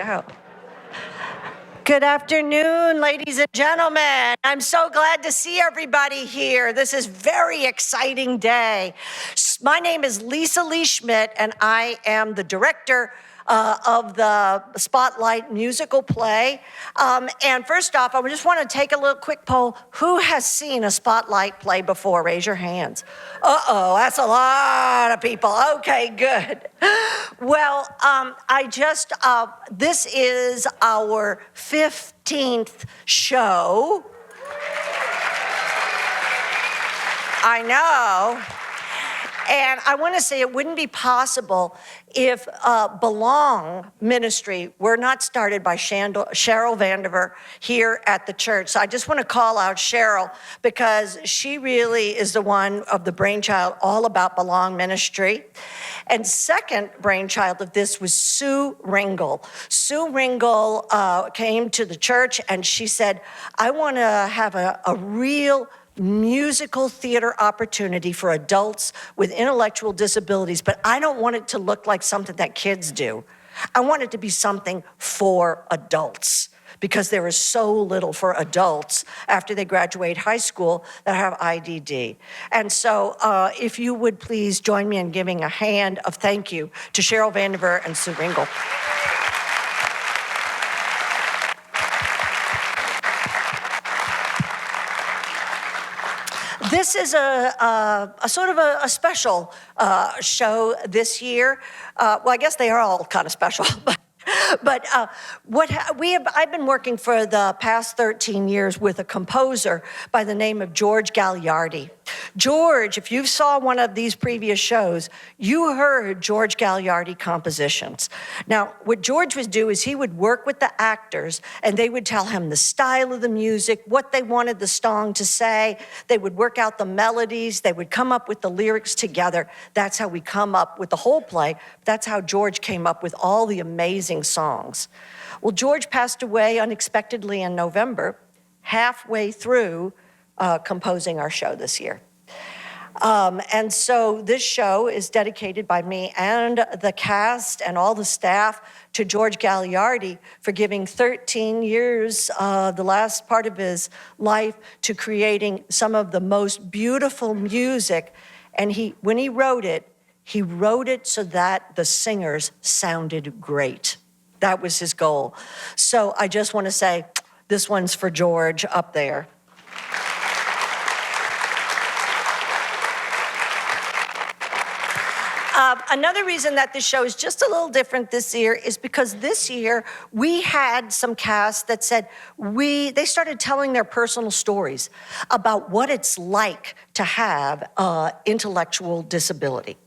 go. Good afternoon, ladies and gentlemen. I'm so glad to see everybody here. This is a very exciting day. My name is Lisa Lee Schmidt, and I am the director of the Spotlight musical play. And first off, I just want to take a little quick poll. Who has seen a Spotlight play before? Raise your hands. Uh-oh, that's a lot of people. Okay, good. Well, this is our 15th show. I know. And I want to say it wouldn't be possible if Belong Ministry were not started by Cheryl Vandiver here at the church. So I just want to call out Cheryl because she really is the one of the brainchild all about Belong Ministry. And second brainchild of this was Sue Ringel. Sue Ringel came to the church and she said, I want to have a real musical theater opportunity for adults with intellectual disabilities, but I don't want it to look like something that kids do. I want it to be something for adults because there is so little for adults after they graduate high school that have IDD. And so if you would please join me in giving a hand of thank you to Cheryl Vandiver and Sue Ringel. This is a sort of a special show this year. Well, I guess they are all kind of special, but I've been working for the past 13 years with a composer by the name of George Gagliardi. George, if you saw one of these previous shows, you heard George Gagliardi compositions. Now, what George would do is he would work with the actors and they would tell him the style of the music, what they wanted the song to say. They would work out the melodies. They would come up with the lyrics together. That's how we come up with the whole play. That's how George came up with all the amazing songs. Well, George passed away unexpectedly in November, halfway through composing our show this year. And so this show is dedicated by me and the cast and all the staff to George Gagliardi for giving 13 years, the last part of his life, to creating some of the most beautiful music. And when he wrote it so that the singers sounded great. That was his goal. So I just want to say, this one's for George up there. Another reason that this show is just a little different this year is because this year we had some cast that said they started telling their personal stories about what it's like to have intellectual disability.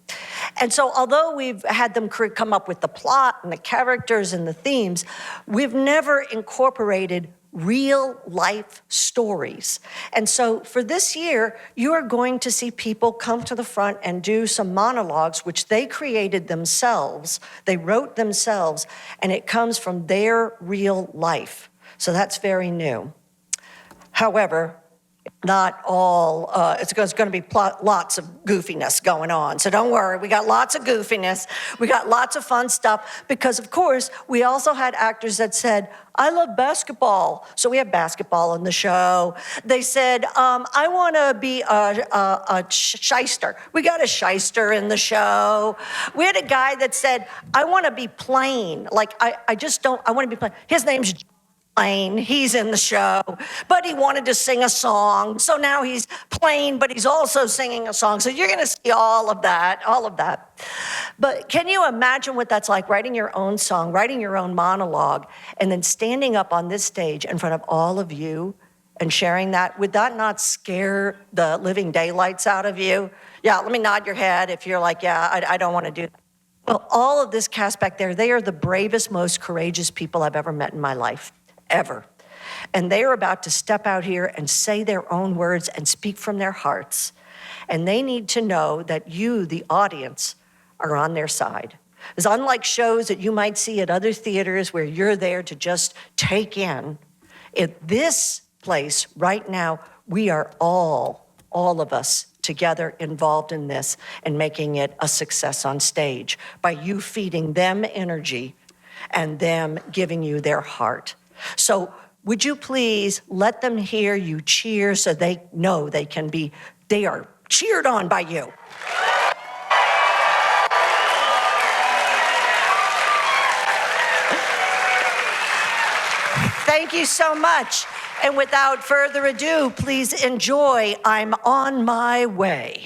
And so although we've had them come up with the plot and the characters and the themes, we've never incorporated real life stories. And so for this year, you are going to see people come to the front and do some monologues, which they created themselves, they wrote themselves, and it comes from their real life. So that's very new. However, not all, it's going to be lots of goofiness going on. So don't worry, we got lots of goofiness. We got lots of fun stuff because, of course, we also had actors that said, I love basketball. So we have basketball in the show. They said, I want to be a shyster. We got a shyster in the show. We had a guy that said, I want to be plain. Like, I want to be plain. His name's Plain, he's in the show, but he wanted to sing a song. So now he's plain, but he's also singing a song. So you're going to see all of that. But can you imagine what that's like, writing your own song, writing your own monologue, and then standing up on this stage in front of all of you and sharing that? Would that not scare the living daylights out of you? Yeah, let me nod your head if you're like, yeah, I don't want to do that. Well, all of this cast back there, they are the bravest, most courageous people I've ever met in my life. Ever. And they are about to step out here and say their own words and speak from their hearts. And they need to know that you, the audience, are on their side. It's unlike shows that you might see at other theaters where you're there to just take in. At this place right now, we are all of us together involved in this and making it a success on stage by you feeding them energy and them giving you their heart. So would you please let them hear you cheer so they know they are cheered on by you. Thank you so much. And without further ado, please enjoy I'm on My Way.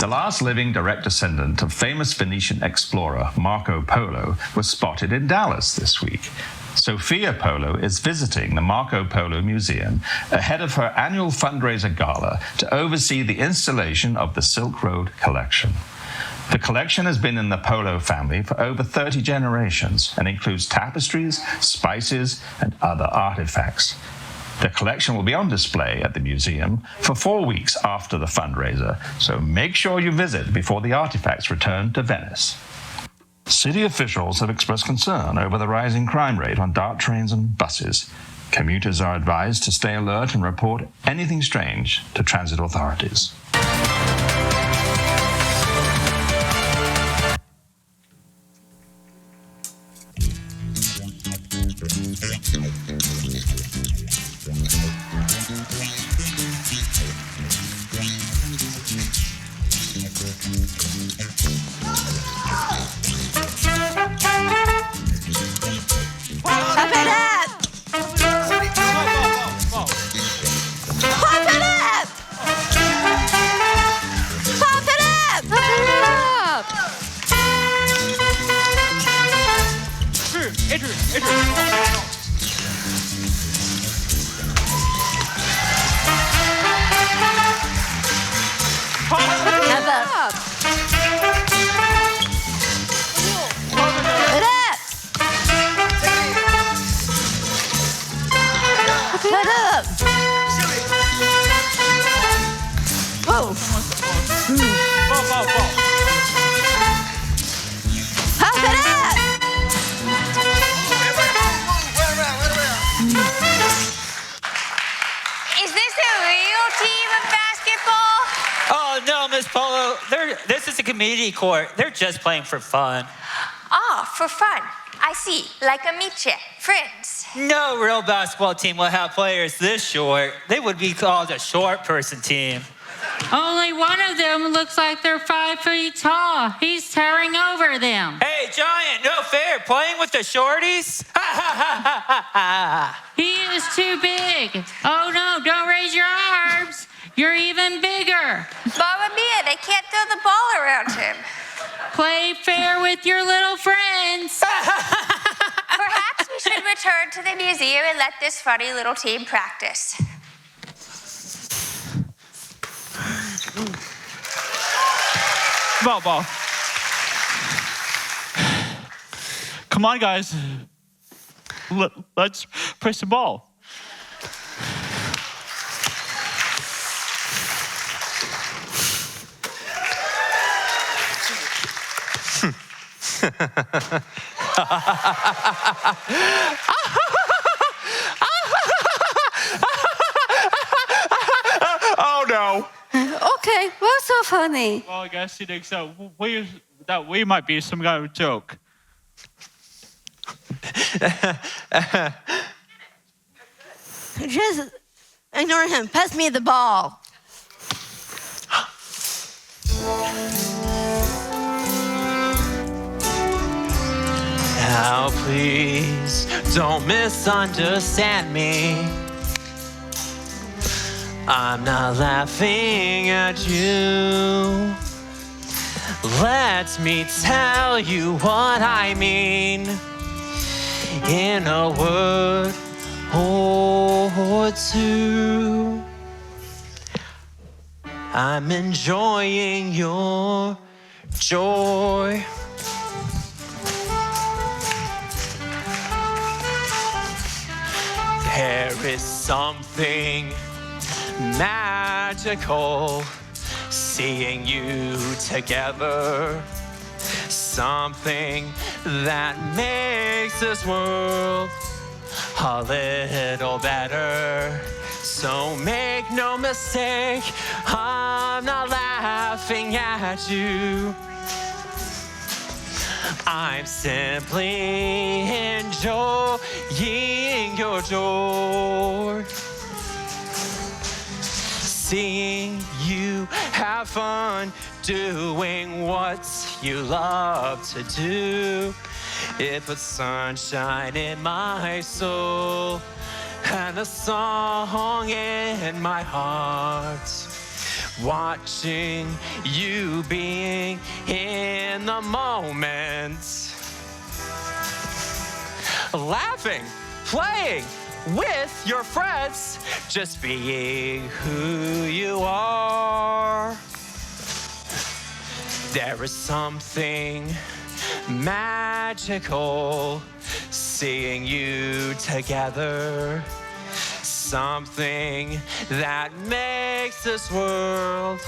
The last living direct descendant of famous Venetian explorer Marco Polo was spotted in Dallas this week. Sophia Polo is visiting the Marco Polo Museum ahead of her annual fundraiser gala to oversee the installation of the Silk Road collection. The collection has been in the Polo family for over 30 generations and includes tapestries, spices, and other artifacts. The collection will be on display at the museum for 4 weeks after the fundraiser, so make sure you visit before the artifacts return to Venice. City officials have expressed concern over the rising crime rate on DART trains and buses. Commuters are advised to stay alert and report anything strange to transit authorities. This is a comedic court. They're just playing for fun. Ah, for fun. I see. Like amiche, friends. No real basketball team will have players this short. They would be called a short person team. Only one of them looks like they're 5 feet tall. He's towering over them. Hey, Giant, no fair. Playing with the shorties? He is too big. Oh no, don't raise your arms. You're even bigger. Mamma mia, they can't throw the ball around him. Play fair with your little friends. Perhaps we should return to the museum and let this funny little team practice. Ball. Come on, guys. Let's press the ball. Oh no. Okay, what's so funny? Well, I guess you think so. We might be some kind of joke. Just ignore him. Pass me the ball. Now please don't misunderstand me. I'm not laughing at you. Let me tell you what I mean in a word or two. I'm enjoying your joy. There is something magical seeing you together. Something that makes this world a little better. So make no mistake, I'm not laughing at you. I'm simply enjoying your joy. Seeing you have fun doing what you love to do. It puts sunshine in my soul and a song in my heart. Watching you being in the moment. Laughing, playing with your friends, just being who you are. There is something magical seeing you together. Something that makes this world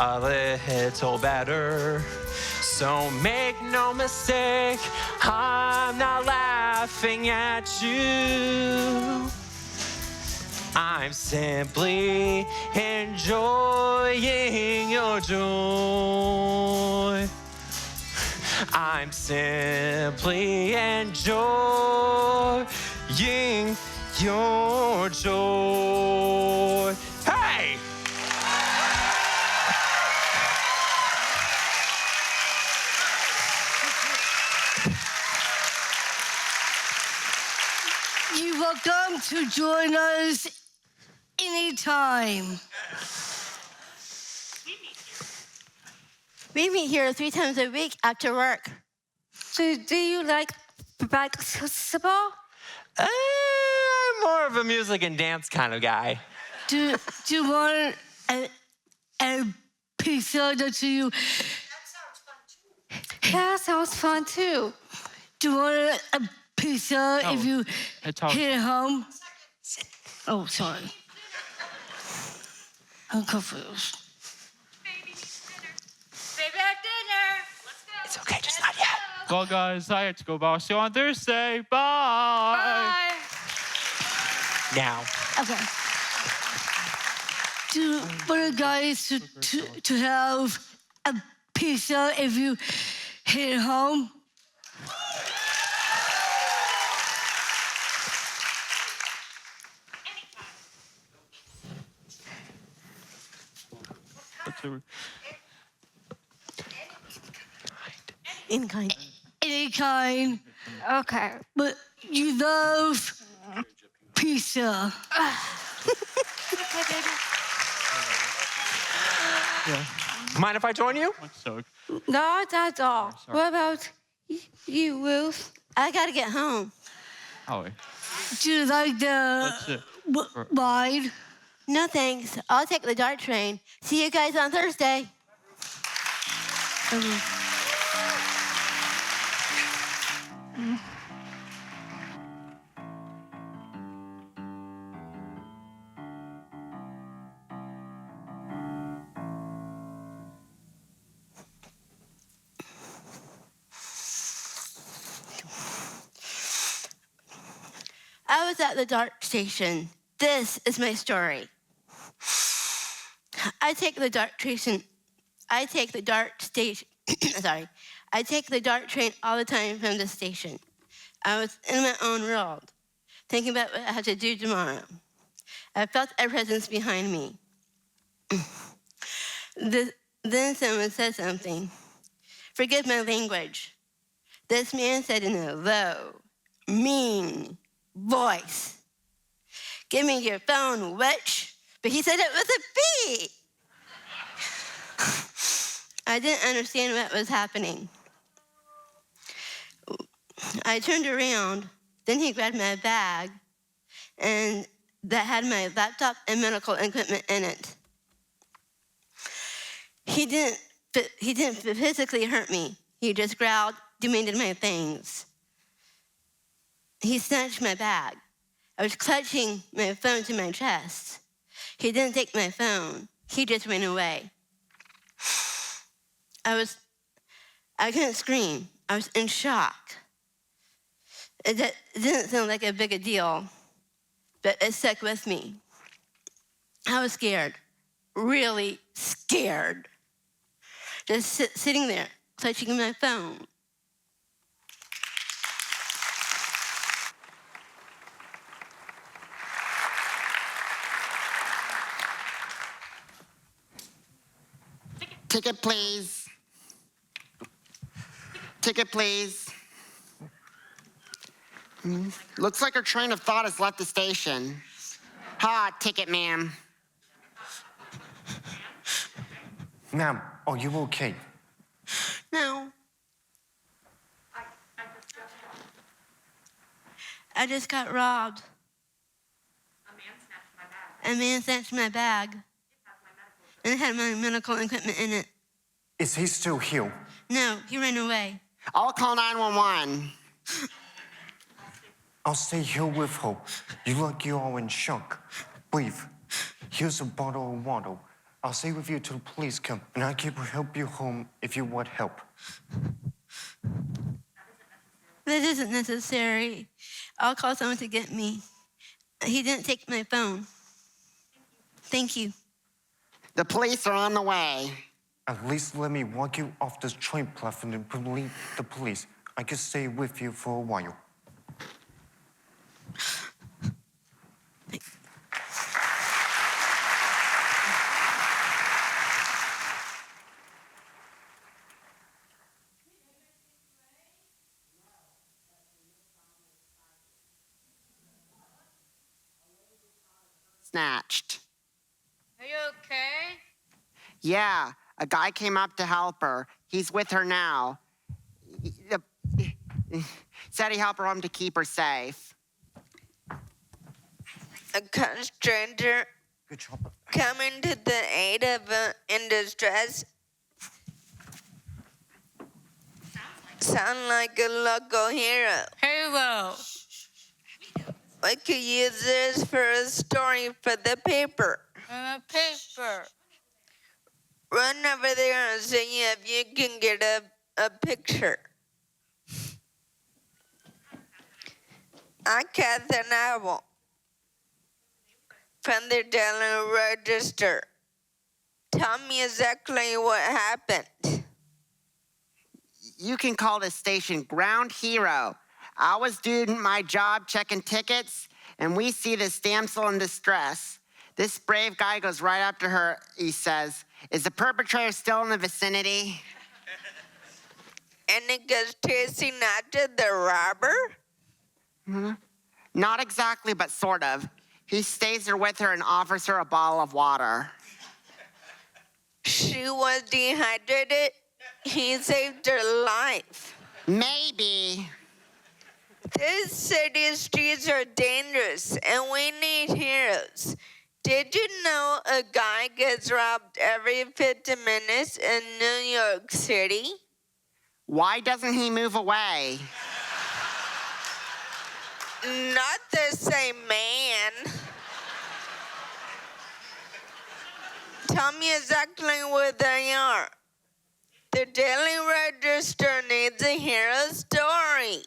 a little better. So make no mistake, I'm not laughing at you. I'm simply enjoying your joy. I'm simply enjoying your joy. Hey! You're welcome to join us anytime. We meet here 3 times a week after work. So do you like basketball? I'm more of a music and dance kind of guy. Do you want a pizza to you? That sounds fun too. Do you want a pizza if you hit home? Oh, sorry. I'm confused. Baby at dinner. Let's go. It's okay, just not yet. Well, guys, I have to go, but I'll see you on Thursday. Bye. Bye. Now. Okay. Do you want guys to have a pizza if you hit home? What's the Any kind. Okay. But you love pizza. Mind if I join you? so Not at all. What about you, Ruth? I gotta get home. Howie? Do you like That's the it. ride? No thanks. I'll take the DART train. See you guys on Thursday. I was at the DART station. This is my story. I take the DART station. I take the DART train all the time from the station. I was in my own world, thinking about what I have to do tomorrow. I felt a presence behind me. Then someone said something. Forgive my language. This man said in a low, mean voice, "Give me your phone, witch." But he said it with a B. I didn't understand what was happening. I turned around, then he grabbed my bag, and that had my laptop and medical equipment in it. He didn't physically hurt me. He just growled, demanded my things. He snatched my bag. I was clutching my phone to my chest. He didn't take my phone. He just ran away. I couldn't scream. I was in shock. It didn't sound like a big a deal, but it stuck with me. I was scared, really scared. Just sitting there, clutching my phone. Ticket, please. Ticket, please. Looks like our train of thought has left the station. Ha, ticket, ma'am. Ma'am, are you okay? No. I just got robbed. A man snatched my bag. And it had my medical equipment in it. Is he still here? No, he ran away. I'll call 911. I'll stay here with her. You look you are in shock. Breathe. Here's a bottle of water. I'll stay with you till the police come, and I can help you home if you want help. That isn't necessary. I'll call someone to get me. He didn't take my phone. Thank you. The police are on the way. At least let me walk you off this train platform and relieve the police. I can stay with you for a while. Snatched. Are you okay? Yeah, a guy came up to help her. He's with her now. Said he helped her home to keep her safe. A stranger Good job. coming to the aid of in distress. Sound like a local hero. Halo. We could use this for a story for the paper. And a paper. Run over there and see if you can get a picture. I got the novel from the Daily Register. Tell me exactly what happened. You can call this station Ground Hero. I was doing my job checking tickets, and we see this damsel in distress. This brave guy goes right up to her. He says, "Is the perpetrator still in the vicinity?" And it goes chasing after the robber? Not exactly, but sort of. He stays there with her and offers her a bottle of water. She was dehydrated. He saved her life. Maybe. This city streets are dangerous, and we need heroes. Did you know a guy gets robbed every 50 minutes in New York City? Why doesn't he move away? Not the same man. Tell me exactly where they are. The Daily Register needs a hero story.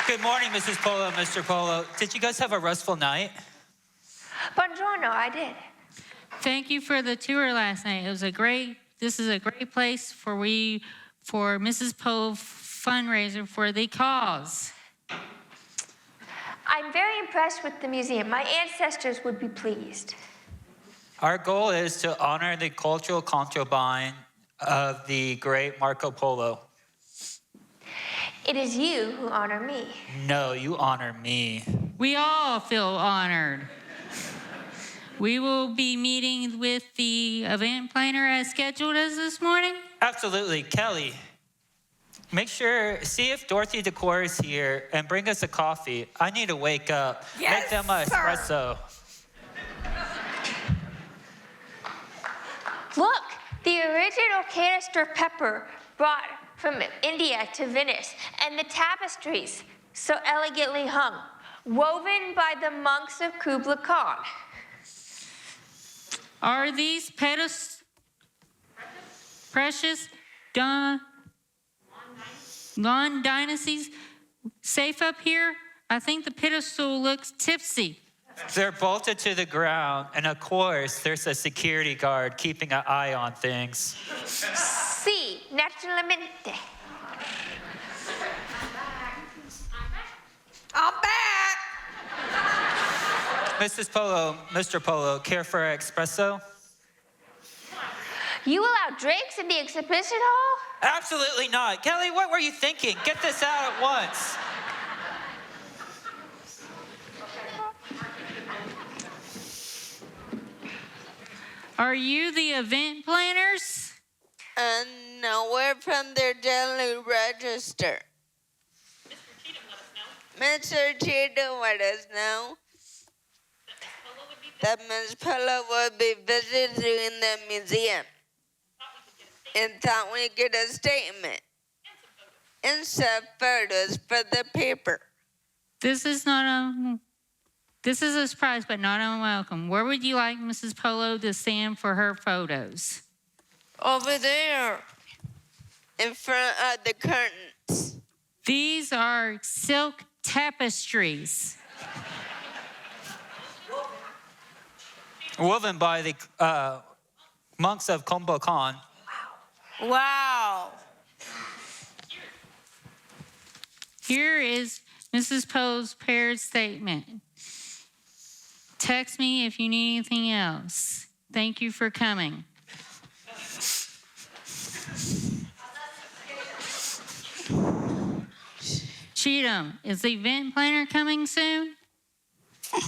Good morning, Mrs. Polo, Mr. Polo. Did you guys have a restful night? Buongiorno, I did. Thank you for the tour last night. This is a great place for Mrs. Poe fundraiser for the cause. I'm very impressed with the museum. My ancestors would be pleased. Our goal is to honor the cultural concubine of the great Marco Polo. It is you who honor me. No, you honor me. We all feel honored. We will be meeting with the event planner as scheduled as this morning. Absolutely. Kelly, see if Dorothy Decor is here and bring us a coffee. I need to wake up. Yes, Make them an espresso. Look, the the original canister pepper brought from India to Venice, and the tapestries so elegantly hung, woven by the monks of Kubla Khan. Are these precious gone dynasties safe up here? I think the pedestal looks tipsy. They're bolted to the ground, and of course, there's a security guard keeping an eye on things. Sí, naturalmente. I'm back. Mrs. Polo, Mr. Polo, care for an espresso? You allow drinks in the exhibition hall? Absolutely not. Kelly, what were you thinking? Get this out at once. Are you the event planners? No, we're from their daily register. Mr. Cheatham let us know that Ms. Polo would be visiting the museum and thought we'd get a statement and some photos for the paper. This is a surprise, but not unwelcome. Where would you like Mrs. Polo to stand for her photos? Over there, in front of the curtains. These are silk tapestries. Woven by the monks of Kubla Khan. Wow. Here is Mrs. Polo's paired statement. Text me if you need anything else. Thank you for coming. Cheatham, is the event planner coming soon? I'm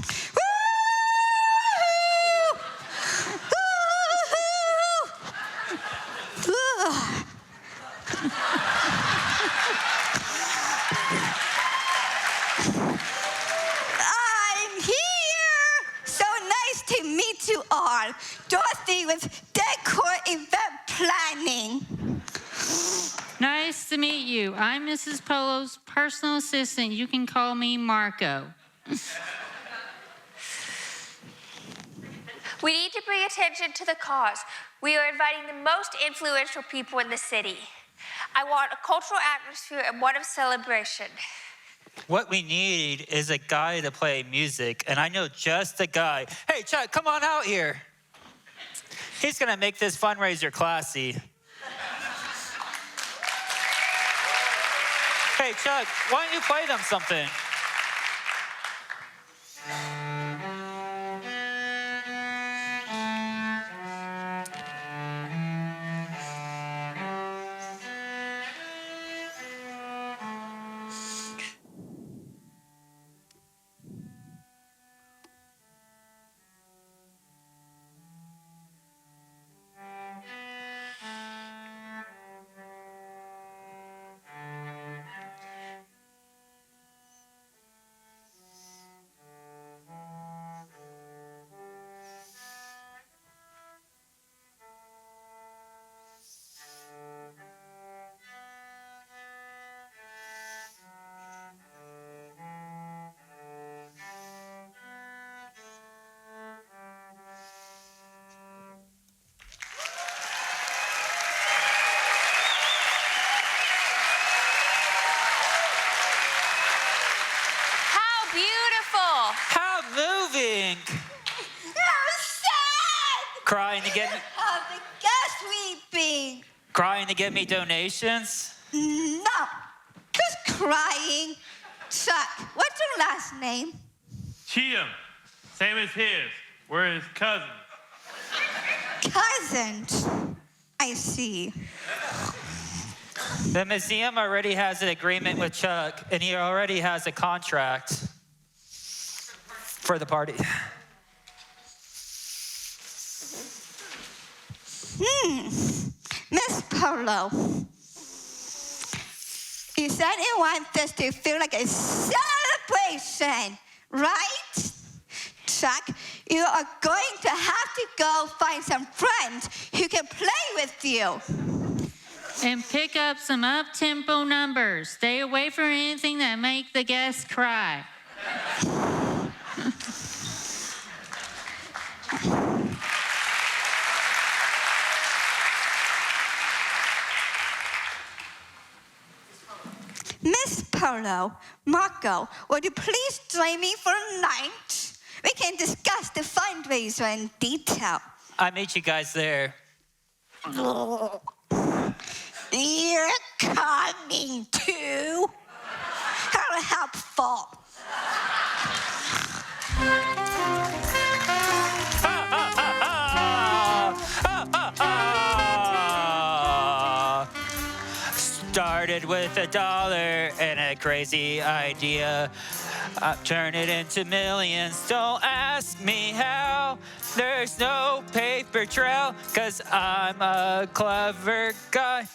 here! So nice to meet you all. Dorothy with Decor Event Planning. Nice to meet you. I'm Mrs. Polo's personal assistant. You can call me Marco. We need to bring attention to the cause. We are inviting the most influential people in the city. I want a cultural atmosphere and one of celebration. What we need is a guy to play music, and I know just a guy. Hey, Chuck, come on out here. He's gonna make this fundraiser classy. Hey, Chuck, why don't you play them something? How moving! I'm sad! Crying to get me, Oh, the gas weeping. crying to get me donations? No, just crying. Chuck, what's your last name? Cheatham, same as his. We're his cousins. Cousins. I see. The museum already has an agreement with Chuck, and he already has a contract for the party. Miss Polo, you said you want this to feel like a celebration, right? Chuck, you are going to have to go find some friends who can play with you. And pick up some up-tempo numbers. Stay away from anything that make the guests cry. Miss Polo, Marco, would you please join me for a night? We can discuss the fundraiser in detail. I meet you guys there. You're coming too? How helpful. Started with $1 and a crazy idea. Turn it into millions. Don't ask me how. There's no paper trail, 'cause I'm a clever guy.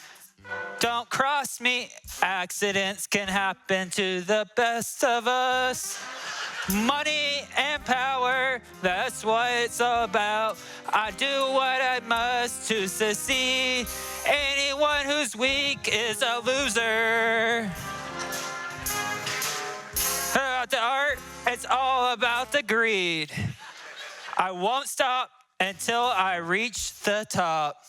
Don't cross me. Accidents can happen to the best of us. Money and power, that's what it's all about. I do what I must to succeed. Anyone who's weak is a loser. The art, it's all about the greed. I won't stop until I reach the top.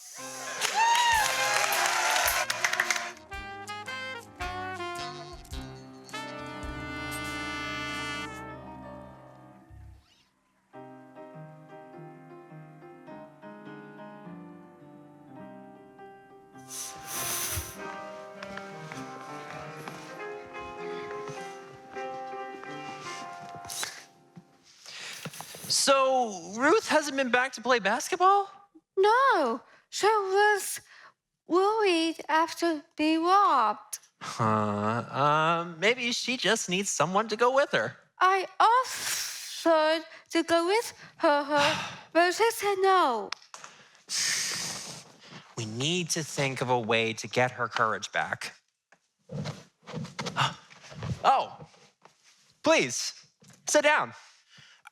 So, Ruth hasn't been back to play basketball? No, she was worried after being robbed. Maybe she just needs someone to go with her. I offered to go with her, but she said no. We need to think of a way to get her courage back. Oh, please, sit down.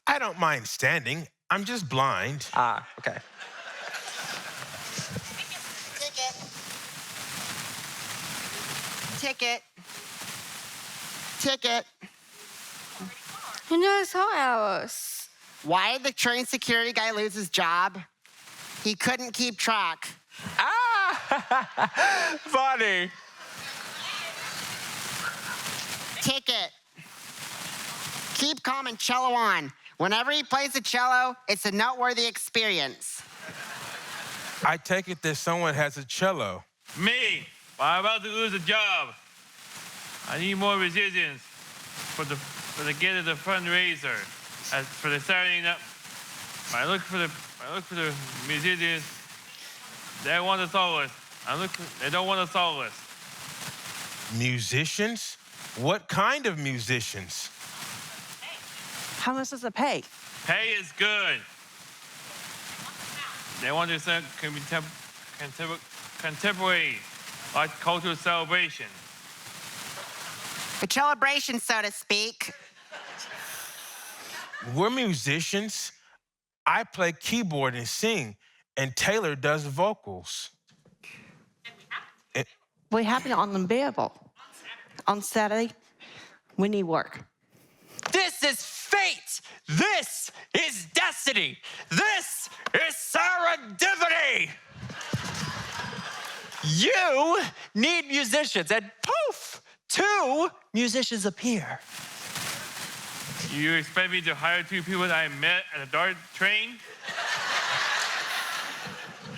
I don't mind standing. I'm just blind. Ah, okay. Ticket. Ticket. You know, it's all ours. Why did the train security guy lose his job? He couldn't keep track. Ah, funny. Ticket. Keep calm and cello on. Whenever he plays the cello, it's a noteworthy experience. I take it that someone has a cello. Me, I'm about to lose a job. I need more musicians for the get of the fundraiser. As for the Saturday night, I look for the musicians. They want a soloist. They don't want a soloist. Musicians? What kind of musicians? How much does it pay? Pay is good. They want to sing contemporary, like cultural celebration. A celebration, so to speak. We're musicians. I play keyboard and sing, and Taylor does vocals. We have it on available. On Saturday, we need work. This is fate. This is destiny. This is serendipity. You need musicians, and poof, 2 musicians appear. You expect me to hire 2 people that I met at a DART train?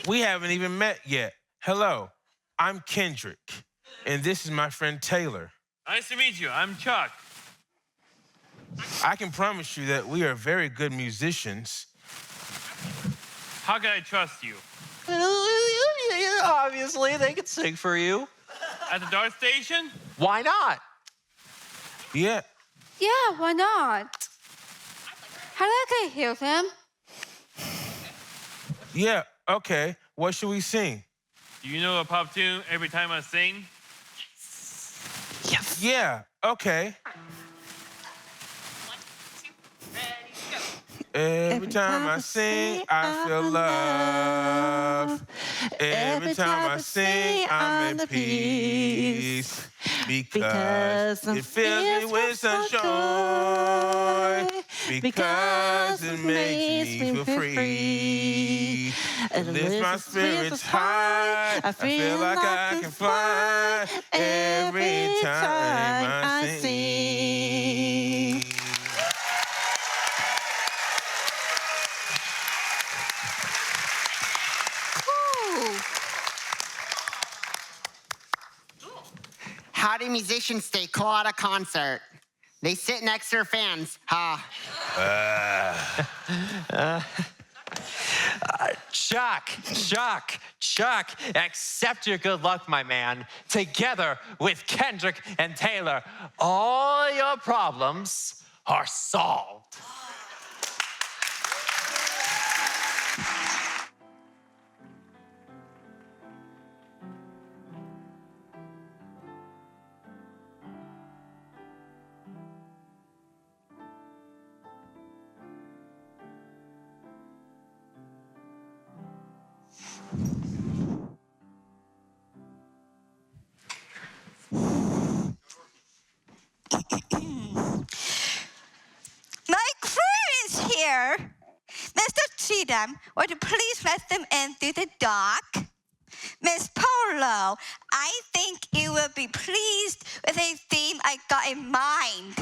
We haven't even met yet. Hello, I'm Kendrick, and this is my friend Taylor. Nice to meet you. I'm Chuck. I can promise you that we are very good musicians. How can I trust you? Obviously, they can sing for you. At the DART station? Why not? Yeah. Yeah, why not? How do I hear them? Yeah, okay. What should we sing? Do you know a pop tune every time I sing? Yes. Yeah, okay. Every time I sing, I feel love. Every time I sing, I'm at peace. Because it fills me with such joy. Because it makes me feel free. It lifts my spirits high. I feel like I can fly every time I sing. How do musicians stay cool at a concert? They sit next to their fans. Ha. Chuck, accept your good luck, my man. Together with Kendrick and Taylor, all your problems are solved. My crew is here. Mr. Cheatham, would you please let them in through the dock? Miss Polo, I think you will be pleased with a theme I got in mind.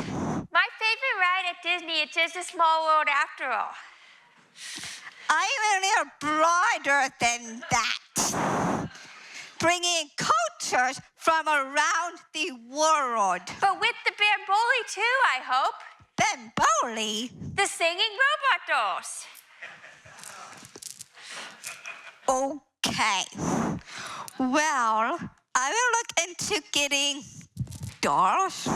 My favorite ride at Disney is just a small world after all. I'm a little broader than that. Bringing cultures from around the world. But with the Bamboli too, I hope. Bamboli? The singing robot dolls. Okay. Well, I will look into getting dolls.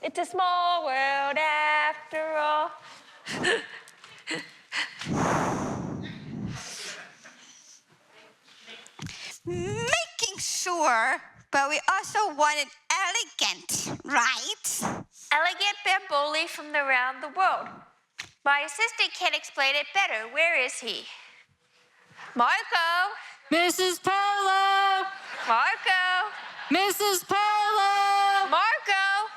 It's a small world after all. Making sure, but we also want it elegant, right? Elegant Bamboli from around the world. My assistant can explain it better. Where is he? Marco! Mrs. Polo! Marco! Mrs. Polo! Marco!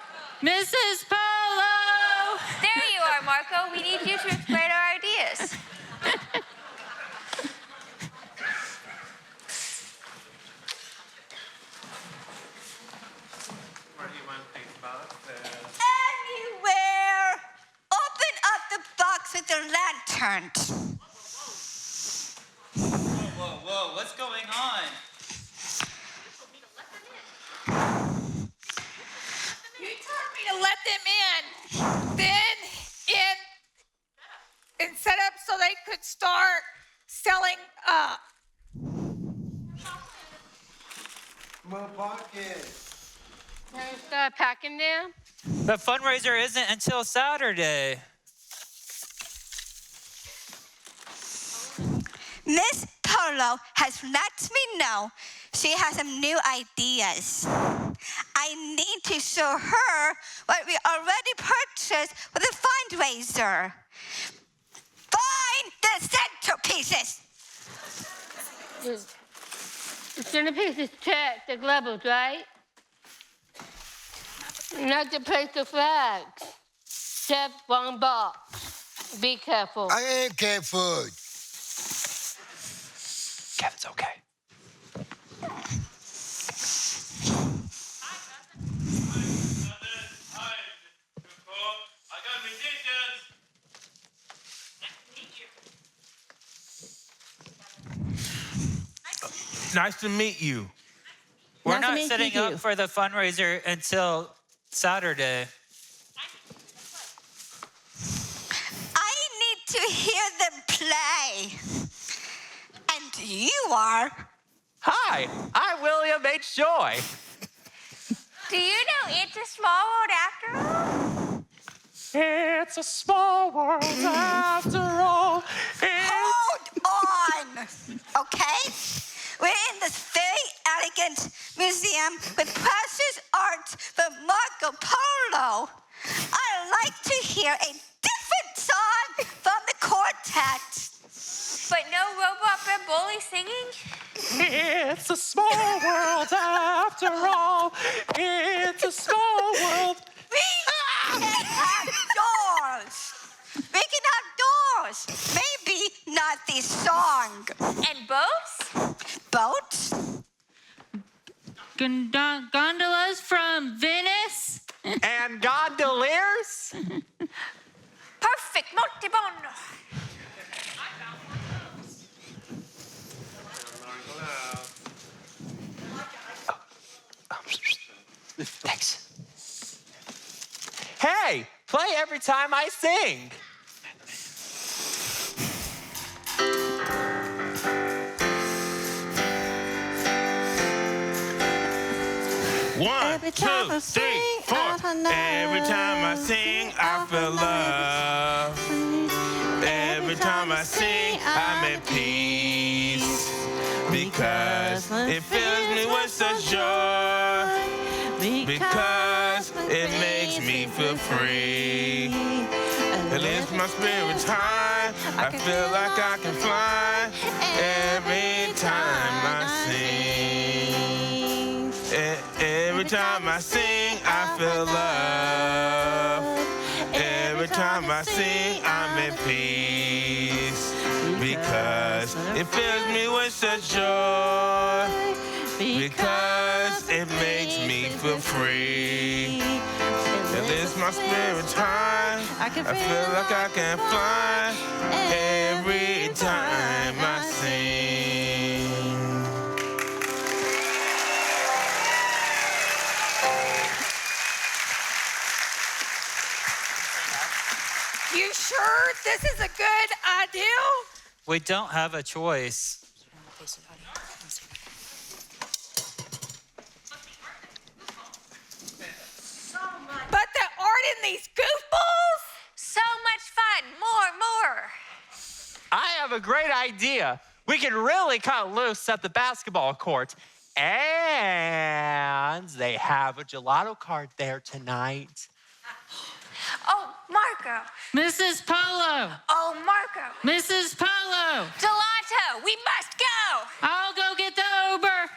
Mrs. Polo! There you are, Marco. We need you to explain our ideas. Anywhere! Open up the box with the lantern. Whoa, what's going on? You told me to let them in. Then and set up so they could start selling My pocket. start packing them. The fundraiser isn't until Saturday. Miss Polo has let me know she has some new ideas. I need to show her what we already purchased with the fundraiser. Find the centerpieces. The centerpiece is checked, the globals, right? Not to place the flags. Just one box. Be careful. I ain't careful. Kevin's okay. Nice to meet you. We're not setting up for the fundraiser until Saturday. I need to hear them play. And you are. Hi, I'm William H. Joy. Do you know it's a small world after all? It's a small world after all. Hold on, okay? We're in this very elegant museum with precious art from Marco Polo. I'd like to hear a different It's a small world after all. It's a small world. We can have doors. We can have doors. Maybe not this song. And boats? Boats? Gondolas from Venice. And gondoliers? Perfect, molto buono. Thanks. Hey, play every time I sing. One, two, three, four. Every time I sing, I feel love. Every time I sing, I'm at peace. Because it fills me with such joy. Because it makes me feel free. It lifts my spirits high. I feel like I can fly every time I sing. Every time I sing, I feel love. Every time I sing, I'm at peace. Because it fills me with such joy. Because it makes me feel free. It lifts my spirits high. I feel like I can fly every time I sing. You sure this is a good idea? We don't have a choice. But the art in these goofballs? So much fun. More. I have a great idea. We can really cut loose at the basketball court. And they have a gelato cart there tonight. Oh, Marco. Mrs. Polo. Oh, Marco. Mrs. Polo. Gelato. We must go. I'll go get the Uber.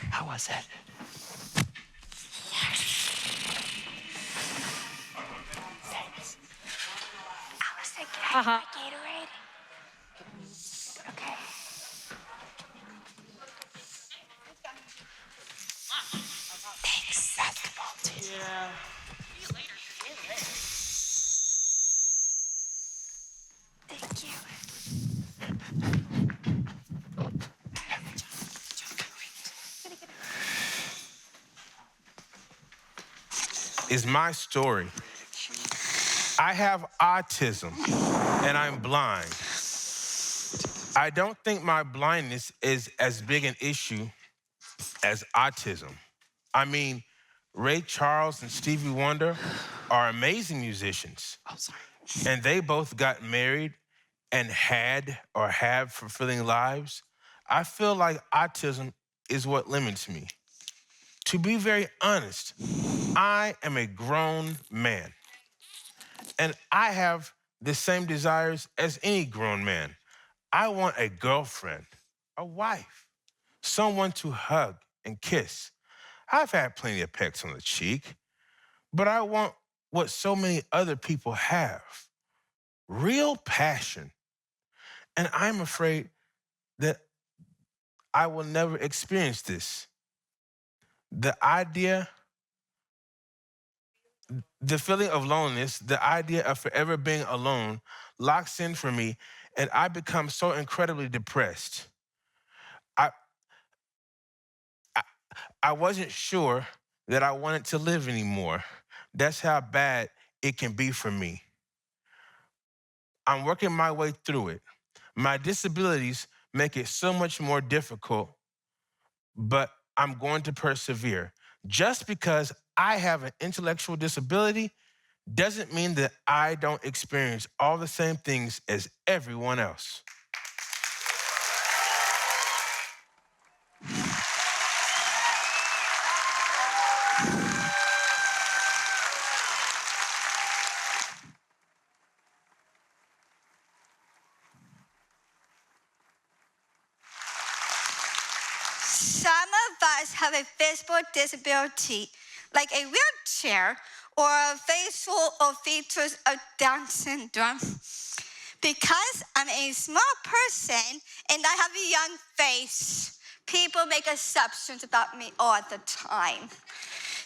How was it? Thanks. Alice, can I have my Gatorade? Okay. Thanks. Basketball team. Yeah. Thank you. Is my story. I have autism and I'm blind. I don't think my blindness is as big an issue as autism. I mean, Ray Charles and Stevie Wonder are amazing musicians. Oh, sorry. And they both got married and had or have fulfilling lives. I feel like autism is what limits me. To be very honest, I am a grown man. And I have the same desires as any grown man. I want a girlfriend, a wife, someone to hug and kiss. I've had plenty of pecks on the cheek, but I want what so many other people have, real passion. And I'm afraid that I will never experience this. The feeling of loneliness, the idea of forever being alone locks in for me, and I become so incredibly depressed. I wasn't sure that I wanted to live anymore. That's how bad it can be for me. I'm working my way through it. My disabilities make it so much more difficult, but I'm going to persevere. Just because I have an intellectual disability doesn't mean that I don't experience all the same things as everyone else. Some of us have a physical disability, like a wheelchair or a facial or features of Down syndrome. Because I'm a small person and I have a young face, people make assumptions about me all the time.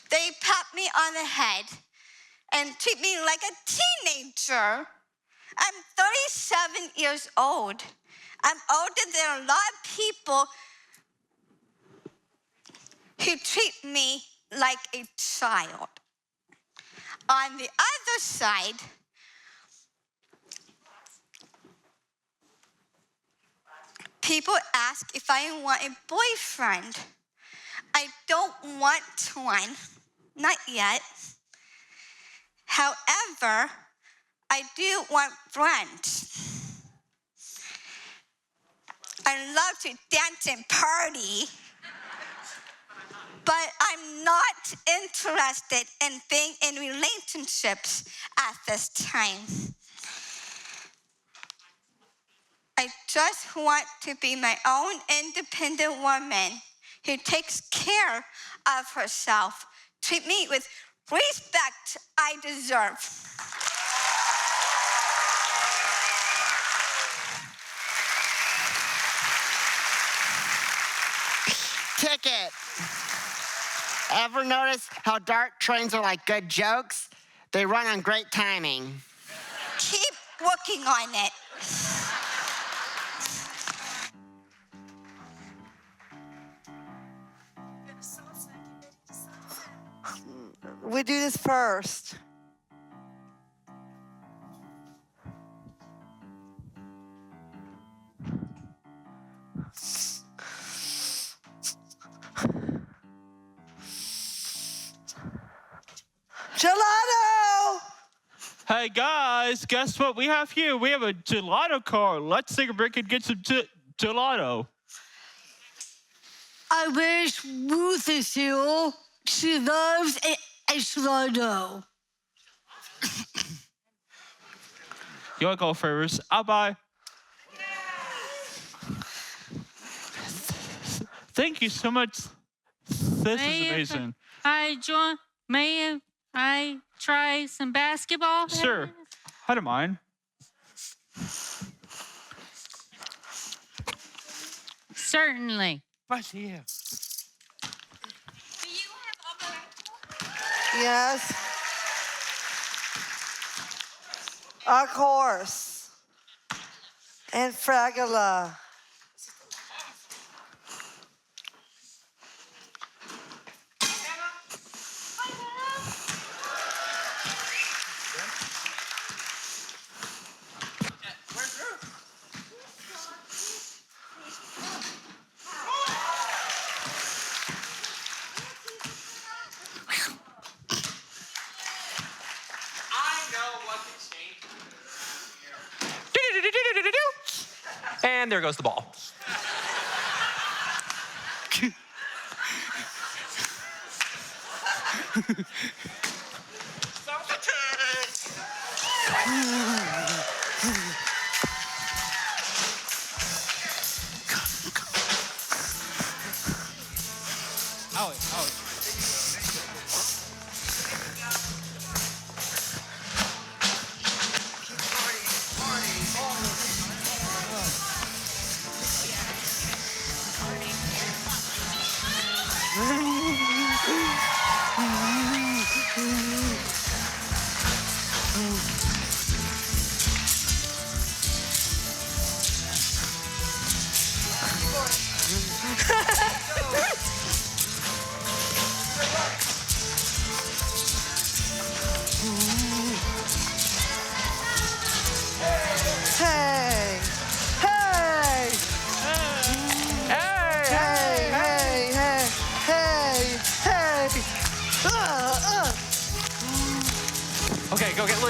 They pat me on the head and treat me like a teenager. I'm 37 years old. I'm older than a lot of people who treat me like a child. On the other side, people ask if I want a boyfriend. I don't want one, not yet. However, I do want friends. I love to dance and party, but I'm not interested in being in relationships at this time. I just want to be my own independent woman who takes care of herself. Treat me with respect I deserve. Ticket. Ever notice how dark trains are like good jokes? They run on great timing. Keep working on it. We do this first. Gelato! Hey guys, guess what we have here? We have a gelato car. Let's take a break and get some gelato. I wish Ruth is here. She loves a gelato. You want to go first? I'll buy. Thank you so much. This is amazing. May I try some basketball? Sure. I don't mind. Certainly. Right here. Yes. Of course. And Fragula. And there goes the ball.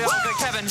Really all good, Kevin.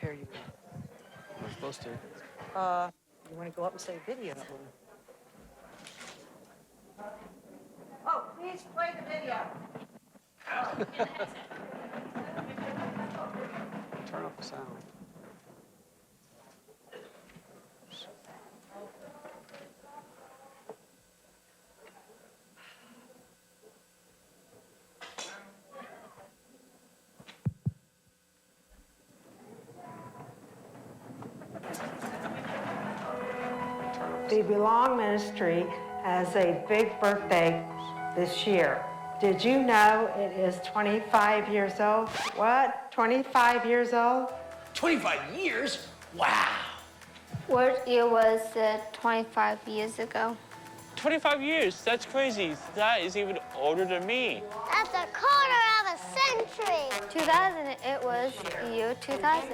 Here you go. We're supposed to. You want to go up and say video? Oh, please play the video. Turn off the sound. The Belong Ministry has a big birthday this year. Did you know it is 25 years old? What? 25 years old? 25 years? Wow. What year was it 25 years ago? 25 years, that's crazy. That is even older than me. That's a quarter of a century. 2000, it was year 2000.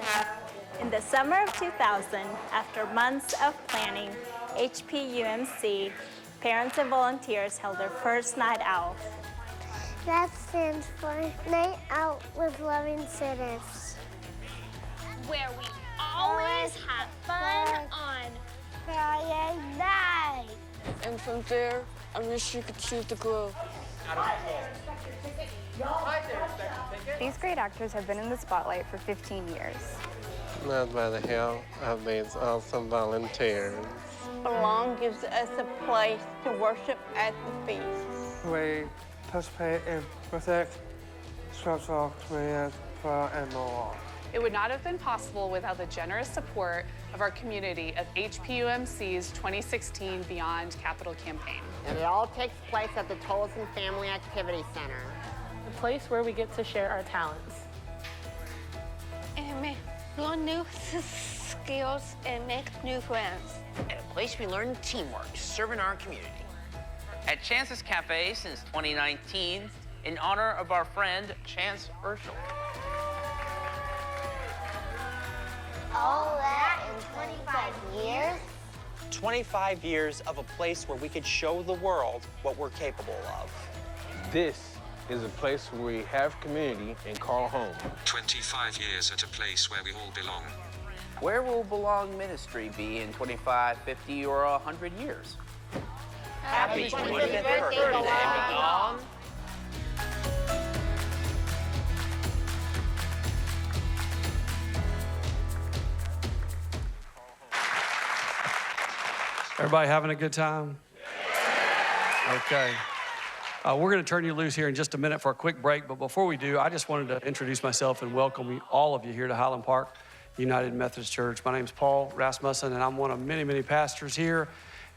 In the summer of 2000, after months of planning, HPUMC parents and volunteers held their first night out. That stands for Night Out with Loving Sinners. Where we always have fun on Friday night. And from there, I wish you could choose to grow. These great actors have been in the spotlight for 15 years. Not by the help of these awesome volunteers. Belong gives us a place to worship at the feast. We participate in music, social comedians, and more. It would not have been possible without the generous support of our community of HPUMC's 2016 Beyond Capital campaign. And it all takes place at the Tolleson Family Activity Center. A place where we get to share our talents. And make learn new skills and make new friends. At a place we learn teamwork, serving our community. At Chance's Cafe since 2019, in honor of our friend, Chance Urschel. All that in 25 years? 25 years of a place where we could show the world what we're capable of. This is a place where we have community and call home. 25 years at a place where we all belong. Where will Belong Ministry be in 25, 50, or 100 years? Happy 25th birthday, Belong. Everybody having a good time? Okay. We're going to turn you loose here in just a minute for a quick break, but before we do, I just wanted to introduce myself and welcome all of you here to Highland Park United Methodist Church. My name's Paul Rasmussen, and I'm one of many, many pastors here,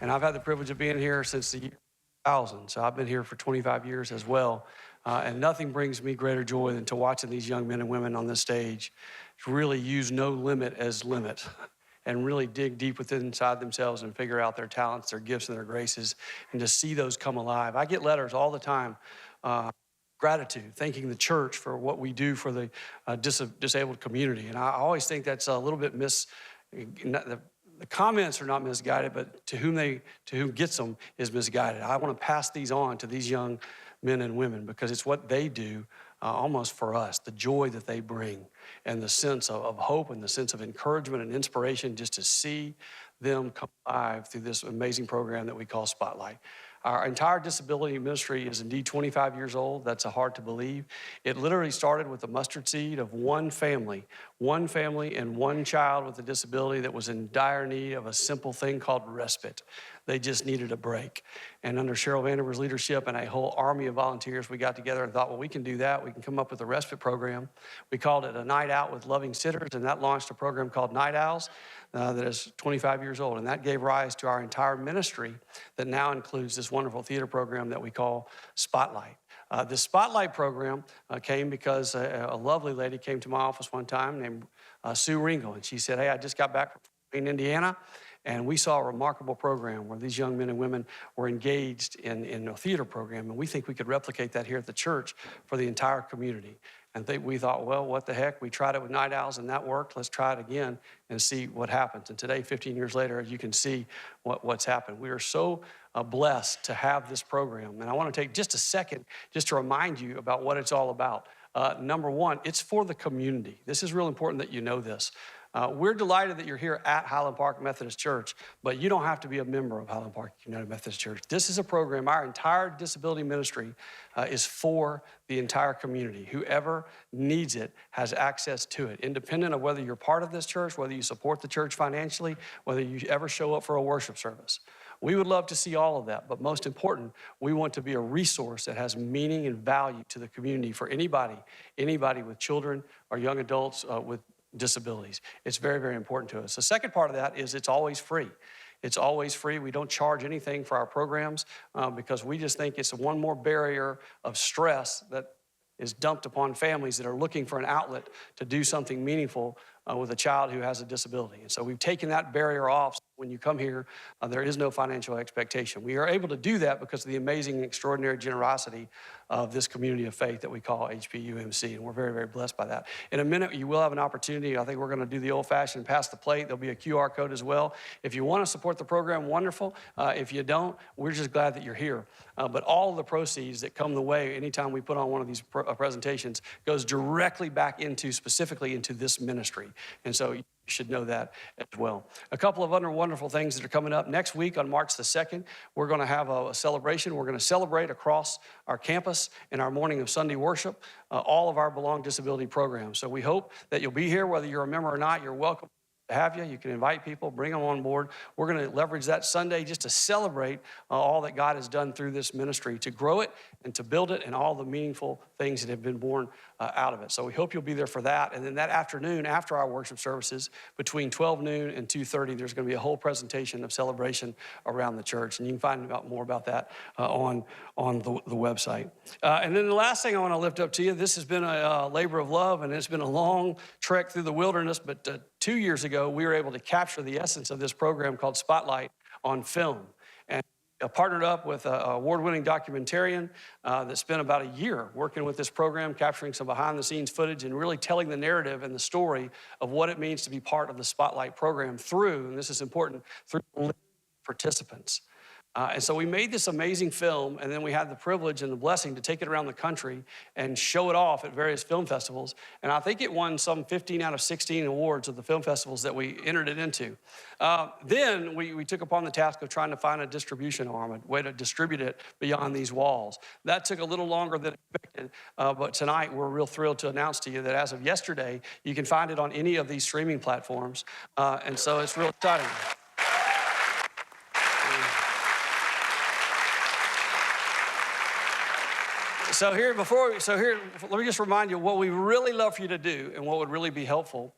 and I've had the privilege of being here since the year 2000, so I've been here for 25 years as well, and nothing brings me greater joy than to watching these young men and women on this stage really use no limit as limit, and really dig deep within inside themselves and figure out their talents, their gifts, and their graces, and to see those come alive. I get letters all the time, gratitude, thanking the church for what we do for the disabled community. And I always think that's a little bit the comments are not misguided, but to whom gets them is misguided. I want to pass these on to these young men and women because it's what they do almost for us, the joy that they bring and the sense of hope and the sense of encouragement and inspiration just to see them come alive through this amazing program that we call Spotlight. Our entire disability ministry is indeed 25 years old. That's hard to believe. It literally started with the mustard seed of one family and one child with a disability that was in dire need of a simple thing called respite. They just needed a break. And under Cheryl Vanderwer's leadership and a whole army of volunteers, we got together and thought, well, we can do that. We can come up with a respite program. We called it a night out with loving sitters, and that launched a program called Night Owls that is 25 years old. And that gave rise to our entire ministry that now includes this wonderful theater program that we call Spotlight. This Spotlight program came because a lovely lady came to my office one time named Sue Ringel, and she said, hey, I just got back from Indiana, and we saw a remarkable program where these young men and women were engaged in a theater program, and we think we could replicate that here at the church for the entire community. And we thought, well, what the heck? We tried it with Night Owls, and that worked. Let's try it again and see what happens. And today, 15 years later, you can see what's happened. We are so blessed to have this program. And I want to take just a second just to remind you about what it's all about. Number one, it's for the community. This is real important that you know this. We're delighted that you're here at Highland Park Methodist Church, but you don't have to be a member of Highland Park United Methodist Church. This is a program, our entire disability ministry is for the entire community. Whoever needs it has access to it, independent of whether you're part of this church, whether you support the church financially, whether you ever show up for a worship service. We would love to see all of that, but most important, we want to be a resource that has meaning and value to the community for anybody with children or young adults with disabilities. It's very, very important to us. The second part of that is it's always free. It's always free. We don't charge anything for our programs because we just think it's one more barrier of stress that is dumped upon families that are looking for an outlet to do something meaningful with a child who has a disability. And so we've taken that barrier off. When you come here, there is no financial expectation. We are able to do that because of the amazing and extraordinary generosity of this community of faith that we call HPUMC, and we're very, very blessed by that. In a minute, you will have an opportunity. I think we're going to do the old-fashioned pass the plate. There'll be a QR code as well. If you want to support the program, wonderful. If you don't, we're just glad that you're here. But all of the proceeds that come the way anytime we put on one of these presentations goes directly back specifically into this ministry. And so you should know that as well. A couple of other wonderful things that are coming up. Next week on March the 2nd, we're going to have a celebration. We're going to celebrate across our campus in our morning of Sunday worship all of our Belong Disability programs. So we hope that you'll be here, whether you're a member or not. You're welcome to have you. You can invite people, bring them on board. We're going to leverage that Sunday just to celebrate all that God has done through this ministry, to grow it and to build it and all the meaningful things that have been born out of it. So we hope you'll be there for that. And then that afternoon, after our worship services, between 12 noon and 2:30, there's going to be a whole presentation of celebration around the church. And you can find out more about that on the website. And then the last thing I want to lift up to you, this has been a labor of love, and it's been a long trek through the wilderness, but 2 years ago, we were able to capture the essence of this program called Spotlight on film. And partnered up with an award-winning documentarian that spent about a year working with this program, capturing some behind-the-scenes footage and really telling the narrative and the story of what it means to be part of the Spotlight program through, and this is important, through participants. And so we made this amazing film, and then we had the privilege and the blessing to take it around the country and show it off at various film festivals. And I think it won some 15 out of 16 awards of the film festivals that we entered it into. Then we took upon the task of trying to find a distribution arm, a way to distribute it beyond these walls. That took a little longer than expected, but tonight we're real thrilled to announce to you that as of yesterday, you can find it on any of these streaming platforms. And so it's real exciting. So here, let me just remind you, what we really love for you to do and what would really be helpful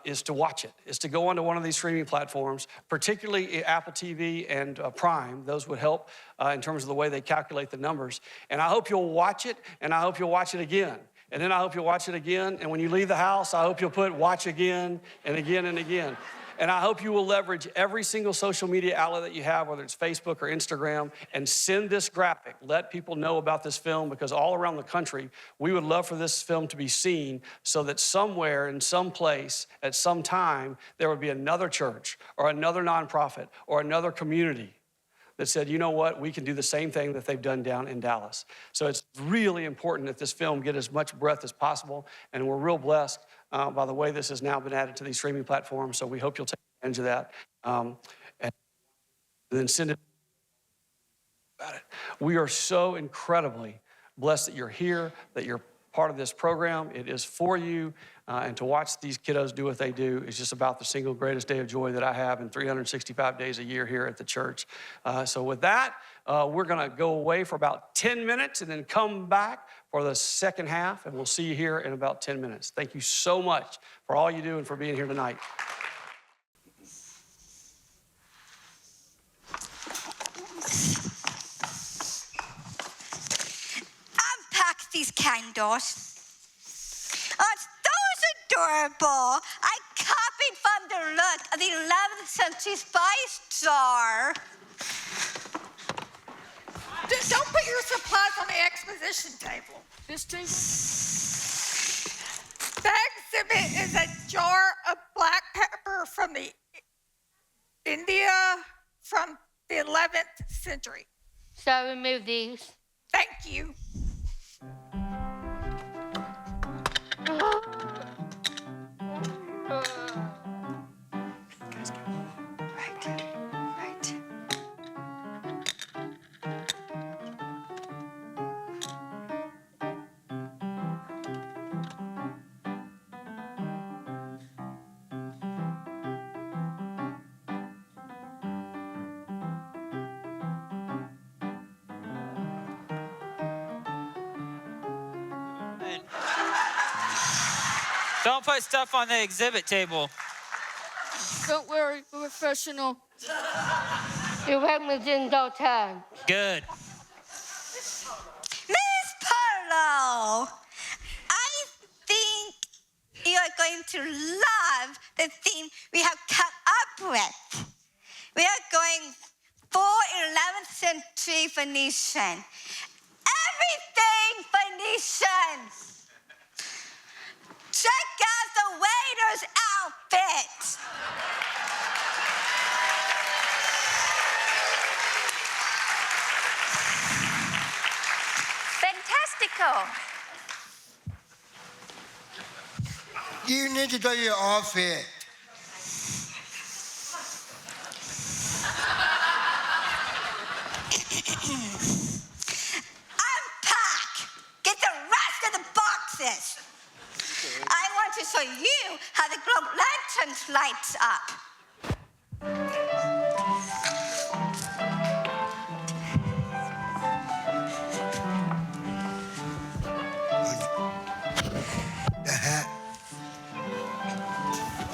is to watch it, is to go onto one of these streaming platforms, particularly Apple TV and Prime. Those would help in terms of the way they calculate the numbers. And I hope you'll watch it, and I hope you'll watch it again. And then I hope you'll watch it again. And when you leave the house, I hope you'll put watch again and again and again. And I hope you will leverage every single social media outlet that you have, whether it's Facebook or Instagram, and send this graphic. Let people know about this film, because all around the country, we would love for this film to be seen so that somewhere in some place at some time, there would be another church or another nonprofit or another community that said, you know what, we can do the same thing that they've done down in Dallas. So it's really important that this film get as much breadth as possible, and we're real blessed by the way this has now been added to these streaming platforms, so we hope you'll take advantage of that. And then send it about it. We are so incredibly blessed that you're here, that you're part of this program. It is for you, and to watch these kiddos do what they do is just about the single greatest day of joy that I have in 365 days a year here at the church. So with that, we're gonna go away for about 10 minutes and then come back for the second half, and we'll see you here in about 10 minutes. Thank you so much for all you do and for being here tonight. Unpack these candles. Oh, those adorable. I copied from the look of the 11th century spice jar. Don't put your supplies on the exposition table. This table? The exhibit is a jar of black pepper from the India from the 11th century. So I remove these. Thank you. Don't put stuff on the exhibit table. Don't worry, we're professional. Your weapons in no time. Good. Miss Parlow, I think you are going to love the theme we have come up with. We are going full 11th century Venetian. Everything Venetian. Check out the waiter's outfit. Fantastical. You need to do your outfit. Unpack. Get the rest of the boxes. I want to show you how the globe lanterns lights up. The hat.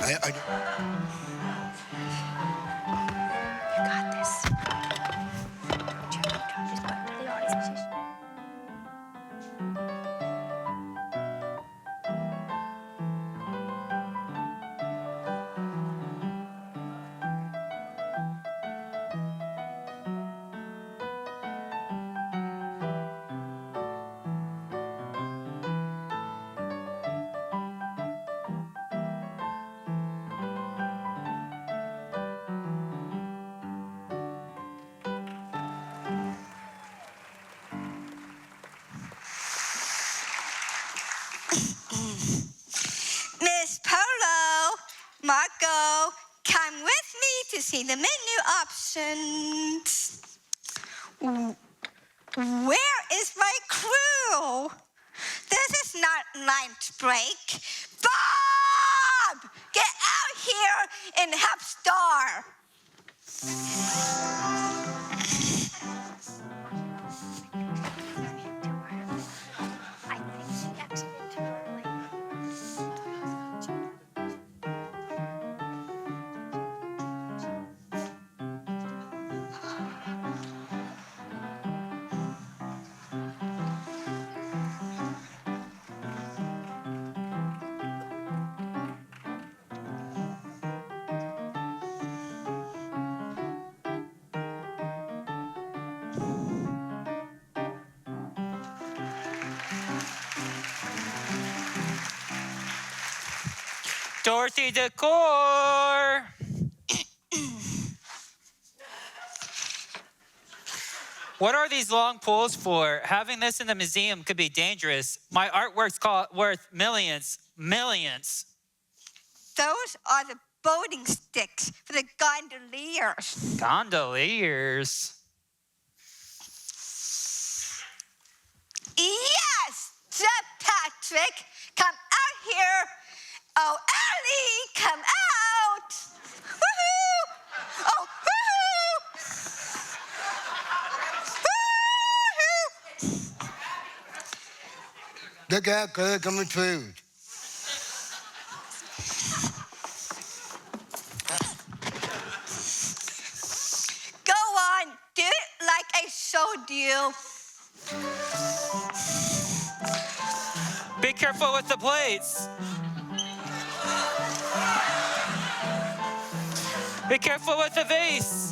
You got this. Just put it to the audience. Miss Polo, Marco, come with me to see the menu options. Where is my crew? This is not lunch break. Bob! Get out here and help Star. I think she exited too early. Dorothy Decor. What are these long poles for? Having this in the museum could be dangerous. My artwork's worth millions. Millions. Those are the boating sticks for the gondoliers. Gondoliers? Yes, Jeff Patrick, come out here. Oh, Ellie, come out. Woohoo! Oh, woohoo! Woohoo! Look out, girl, coming food. Go on, do it like I showed you. Be careful with the plates. Be careful with the vase.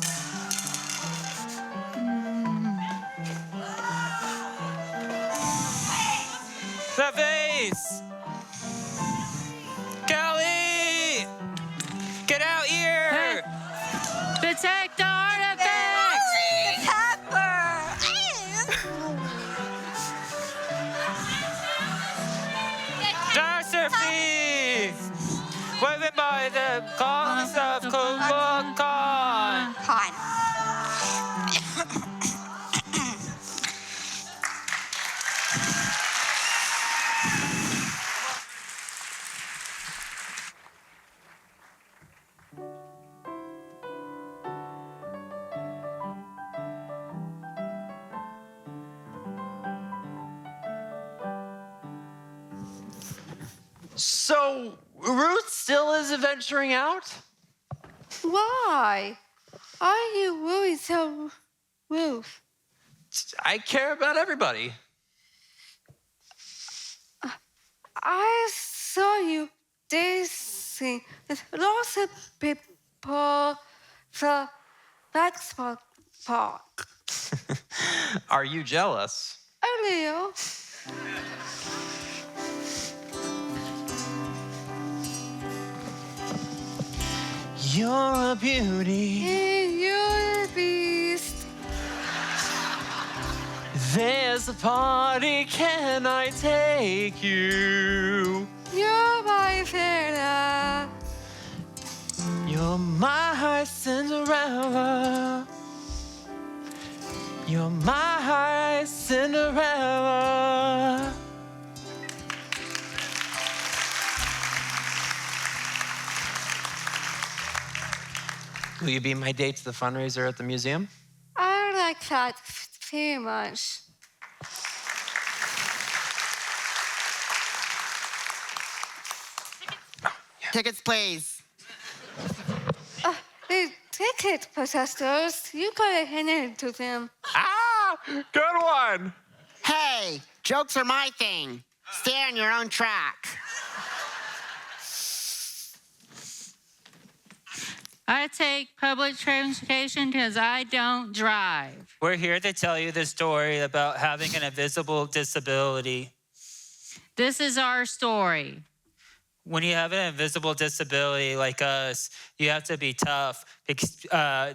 The vase. Kelly! Get out here! Protect the artifacts! The pepper! Josephine! Woven by the columns of Kublai Khan. So, Ruth still is venturing out? Why? Are you worried so, Ruth? I care about everybody. I saw you dancing with lots of people the basketball park. Are you jealous? A little. You're a beauty. And you're a beast. There's a party, can I take you? You're my Fela. You're my heart Cinderella. You're my heart Cinderella. Will you be my date to the fundraiser at the museum? I like that very much. Tickets, please. The ticket possessors, you gotta hand it to them. Ah, good one. Hey, jokes are my thing. Stay on your own track. I take public transportation because I don't drive. We're here to tell you the story about having an invisible disability. This is our story. When you have an invisible disability like us, you have to be tough.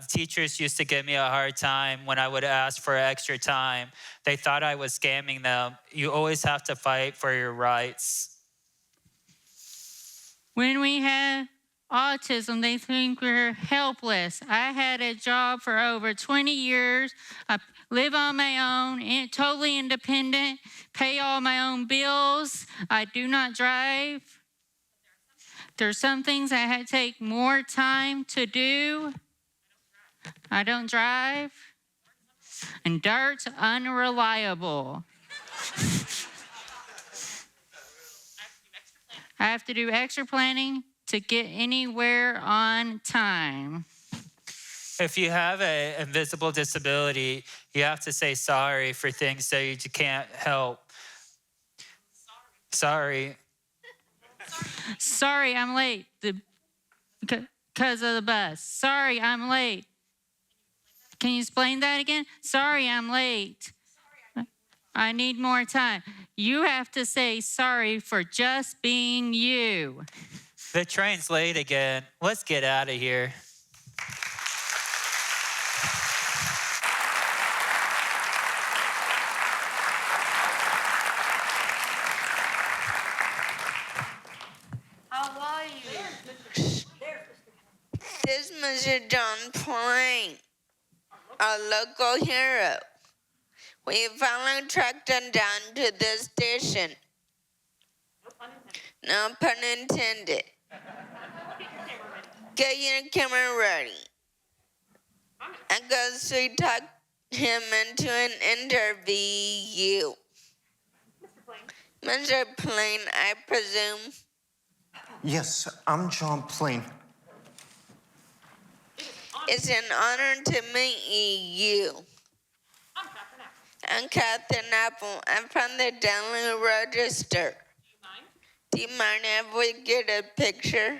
Teachers used to give me a hard time when I would ask for extra time. They thought I was scamming them. You always have to fight for your rights. When we have autism, they think we're helpless. I had a job for over 20 years. I live on my own, totally independent, pay all my own bills. I do not drive. There's some things that take more time to do. I don't drive. And dirt's unreliable. I have to do extra planning to get anywhere on time. If you have an invisible disability, you have to say sorry for things that you can't help. Sorry. Sorry, I'm late because of the bus. Sorry, I'm late. Can you explain that again? Sorry, I'm late. I need more time. You have to say sorry for just being you. The train's late again. Let's get out of here. Mr. John Plain, a local hero. We finally tracked him down to the station. No pun intended. Get your camera ready. I go sweet talk him into an interview. Mr. Plain, I presume. Yes, I'm John Plain. It's an honor to meet you. I'm Catherine Apple. I'm from the Daily Register. Do you mind if we get a picture?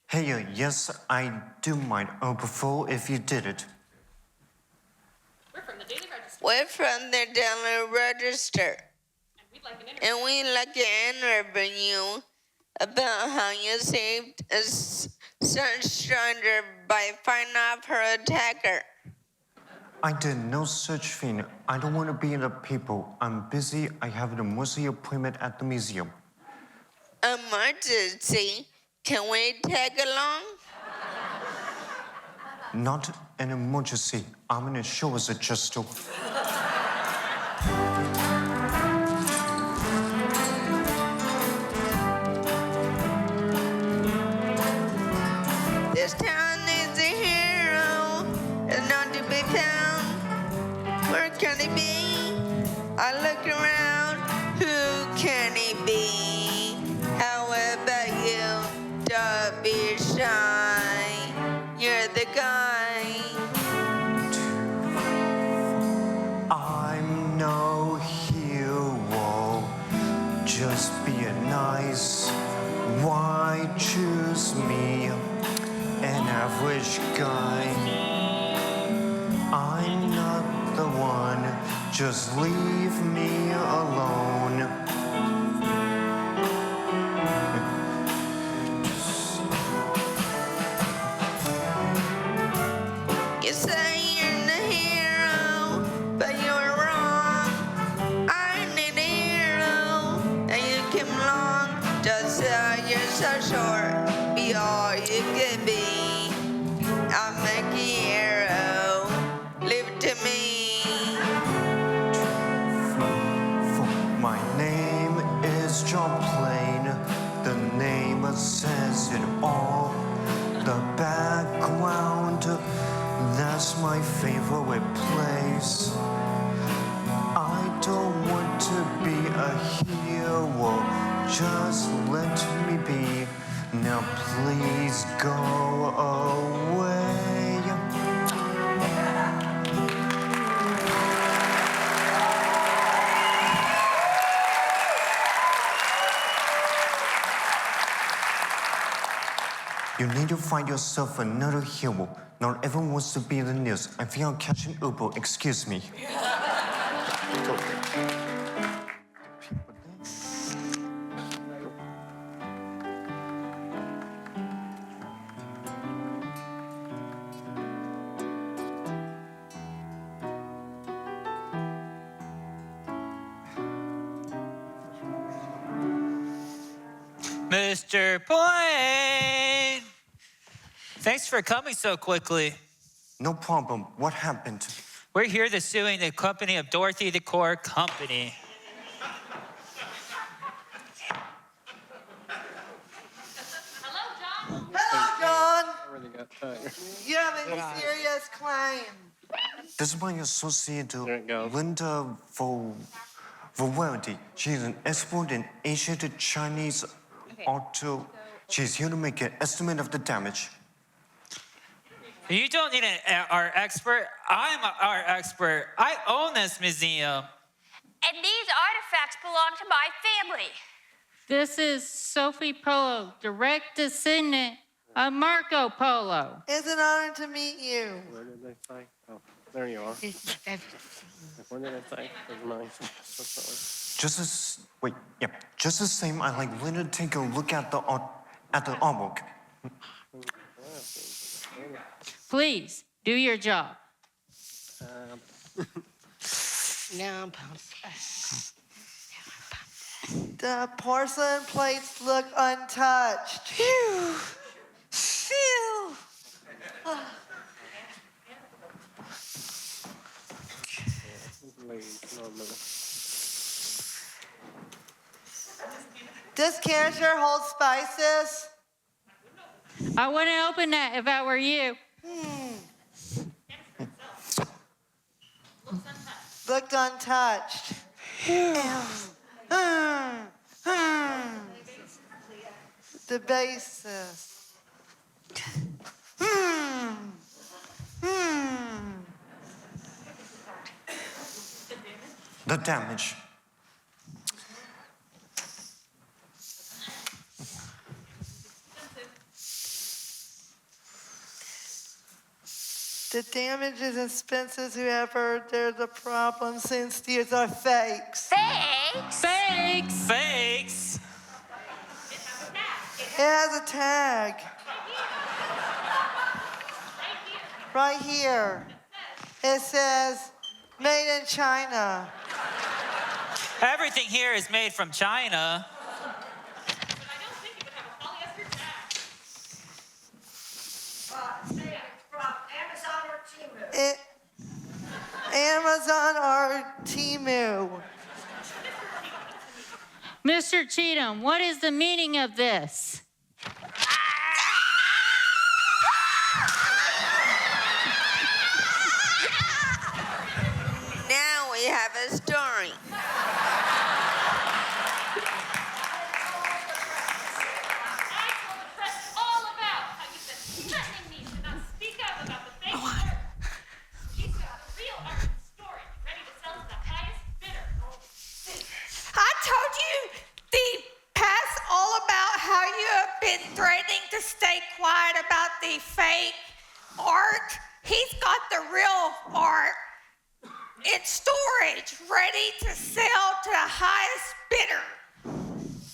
Hey, yes, I do mind. I would prefer if you did it. We're from the Daily Register. And we'd like to interview you about how you saved a certain stranger by fighting off her attacker. I did no such thing. I don't want to be in the people. I'm busy. I have an emergency appointment at the museum. Emergency? Can we tag along? Not an emergency. I'm in a show as a adjuster. This town needs a hero, is not to be found. Where can he be? I look around, who can he be? How about you? Don't be shy, you're the guy. I'm no hero. Just be nice. Why choose me? An average guy. I'm not the one, just leave me alone. You say you're the hero, but you're wrong. I need a hero, and you came along. Just say you're so short, be all you could be. I'll make a hero, leave it to me. My name is John Plain. The name says it all. The background, that's my favorite place. I don't want to be a hero, just let me be. Now please go away. You need to find yourself another hero. Not everyone wants to be in the news. I think I'll catch an Uber. Excuse me. Mr. Plain! Thanks for coming so quickly. No problem. What happened? We're here to suing the company of Dorothy Decor Company. John, I really got tired. you have any serious claim? This is my associate, Linda Valverde. She's an expert in Asia to Chinese auto. She's here to make an estimate of the damage. You don't need an art expert. I'm an art expert. I own this museum. And these artifacts belong to my family. This is Sophie Polo, direct descendant of Marco Polo. It's an honor to meet you. Where did they say? Oh, there you are. What did they say? It was nice. Just the same. I like Linda to take a look at the artwork. Please, do your job. The porcelain plates look untouched. Phew. Phew. Does character hold spices? I wouldn't open that if I were you. Looked untouched. The basis. The damage. The damages and expenses, whoever, there's a problem since these are fakes. Fakes? Fakes. Fakes. It has a tag. Right here. It says, made in China. Everything here is made from China. Amazon or Temu. Mr. Cheatham, what is the meaning of this? Now we have a story. I told you the past all about how you have been threatening to stay quiet about the fake art. He's got the real art in storage, ready to sell to the highest bidder.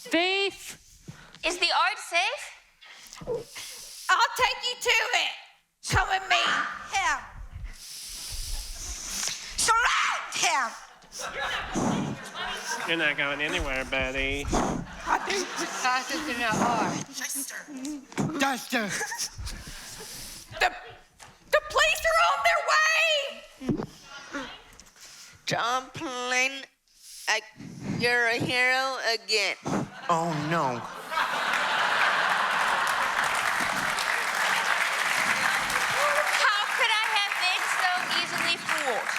Thief. Is the art safe? I'll take you to it. Come with me. Him. Surround him. You're not going anywhere, Betty. I think the classes in the art. Duster. The police are on their way. John Plain, you're a hero again. Oh no. How could I have been so easily fooled?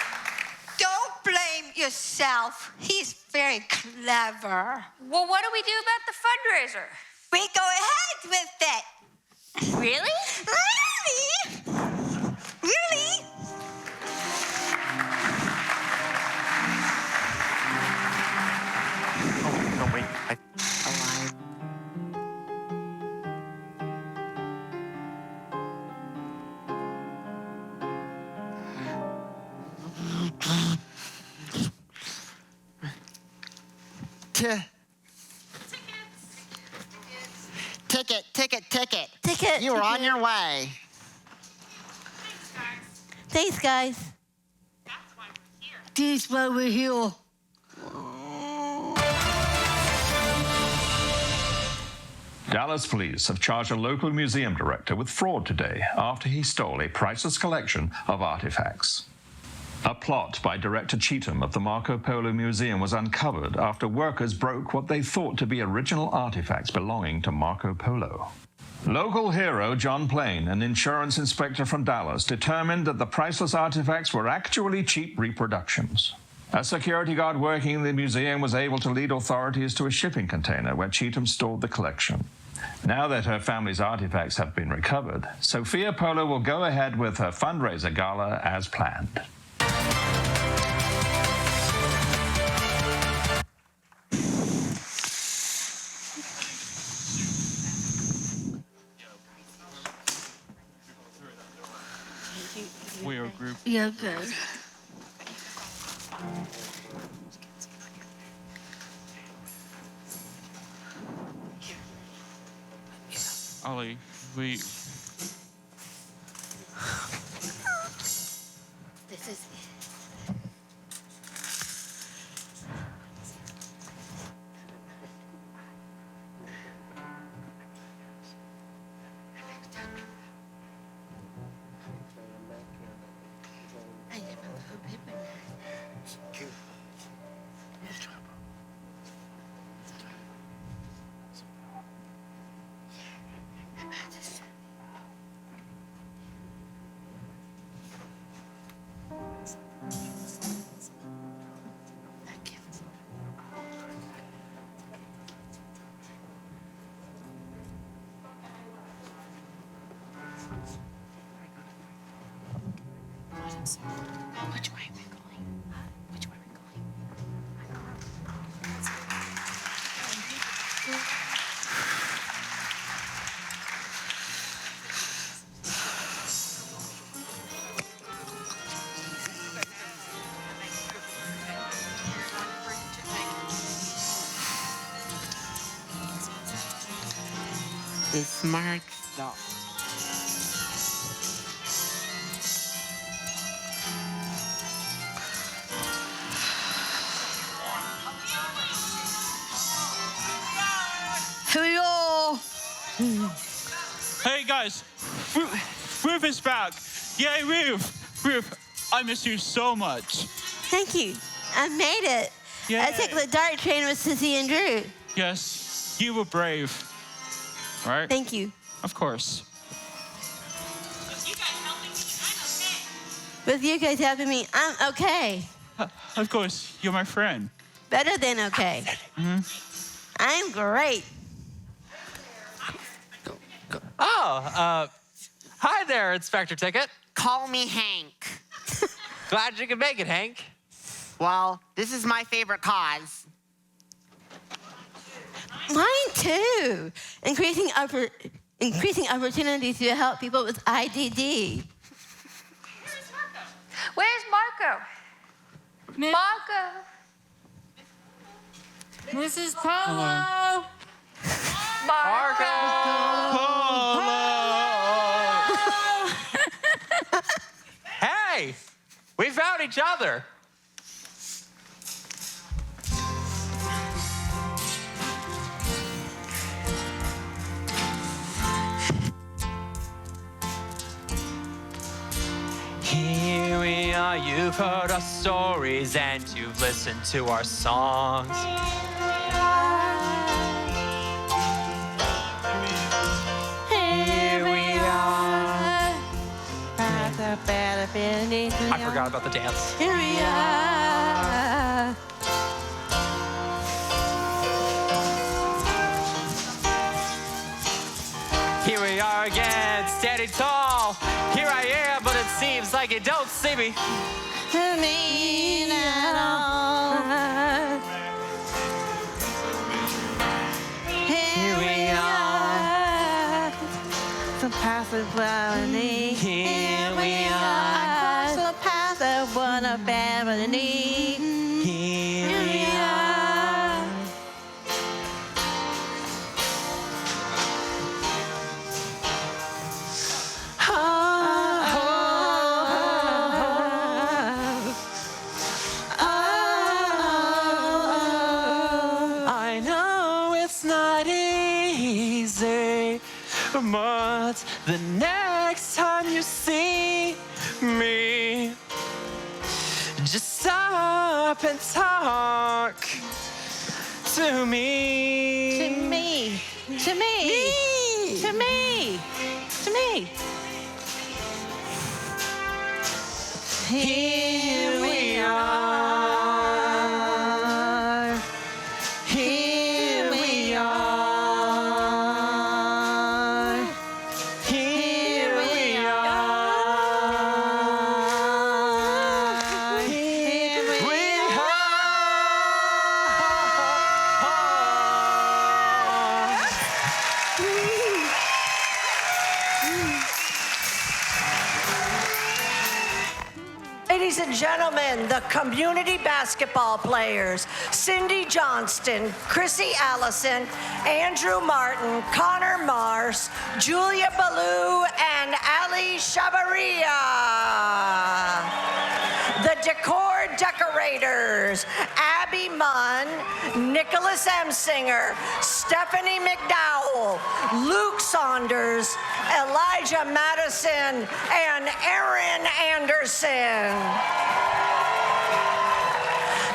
Don't blame yourself. He's very clever. Well, what do we do about the fundraiser? We go ahead with it. Really? Really? Really? Oh, no, wait. Ticket. You were on your way. Thanks, guys. That's why we're here. Dallas police have charged a local museum director with fraud today after he stole a priceless collection of artifacts. A plot by Director Cheatham of the Marco Polo Museum was uncovered after workers broke what they thought to be original artifacts belonging to Marco Polo. Local hero John Plain, an insurance inspector from Dallas, determined that the priceless artifacts were actually cheap reproductions. A security guard working in the museum was able to lead authorities to a shipping container where Cheatham stored the collection. Now that her family's artifacts have been recovered, Sophia Polo will go ahead with her fundraiser gala as planned. We are a group. Yeah, good. Ollie, we. This is Which way are we going? Which way are we going? This marks the... Hello. Hey guys, Ruth is back. Yay, Ruth! Ruth, I miss you so much. Thank you. I made it. Yay. I took the dart train with Sissy and Drew. Yes, you were brave. Right? Thank you. Of course. With you guys helping me, I'm okay. Of course, you're my friend. Better than okay. I'm great. Oh, hi there, Inspector Ticket. Call me Hank. Glad you could make it, Hank. Well, this is my favorite cause. Mine too. Increasing opportunities to help people with IDD. Where's Marco? Marco. Mrs. Polo. Marco. Hey, we found each other. Here we are, you've heard our stories and you've listened to our songs. Here we are. I forgot about the dance. Here we are. Here we are again, standing tall. Here I am, but it seems like you don't see me. Me at all. Here we are. The possibility. Here we are. The possibility. Here we are. I know it's not easy, but the next time you see me, just stop and talk to me. To me. To me. To me. To me. Here we are. Here we are. Here we are. Here we Ladies and gentlemen, the community basketball players, Cindy Johnston, Chrissy Allison, Andrew Martin, Connor Mars, Julia Ballou, and Ali Shabaria. The decor decorators, Abby Munn, Nicholas M. Singer, Stephanie McDowell, Luke Saunders, Elijah Madison, and Aaron Anderson.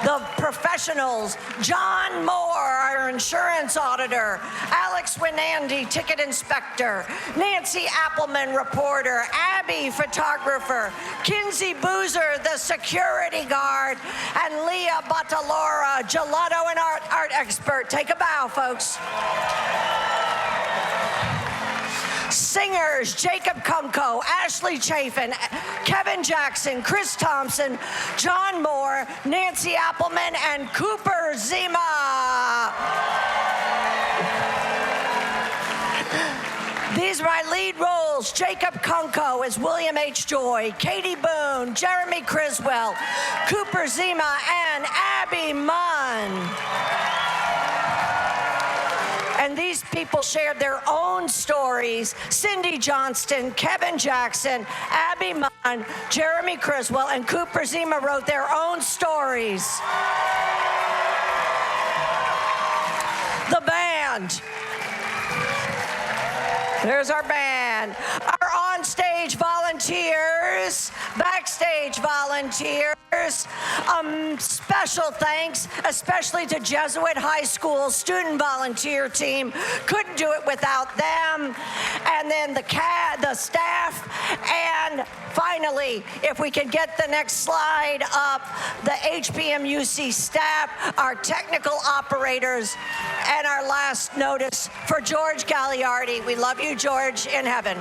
The professionals, John Moore, our insurance auditor, Alex Winandy, ticket inspector, Nancy Appleman, reporter, Abby, photographer, Kinsey Boozer, the security guard, and Leah Batalora, gelato and art expert. Take a bow, folks. Singers, Jacob Kunko, Ashley Chafin, Kevin Jackson, Chris Thompson, John Moore, Nancy Appleman, and Cooper Zima. These are my lead roles. Jacob Kunko as William H. Joy, Katie Boone, Jeremy Criswell, Cooper Zima, and Abby Munn. And these people shared their own stories. Cindy Johnston, Kevin Jackson, Abby Munn, Jeremy Criswell, and Cooper Zima wrote their own stories. The band. There's our band. Our on-stage volunteers, backstage volunteers. Special thanks, especially to Jesuit High School student volunteer team. Couldn't do it without them. And then the staff. And finally, if we can get the next slide up, the HPMUC staff, our technical operators, and our last notice for George Gagliardi. We love you, George, in heaven.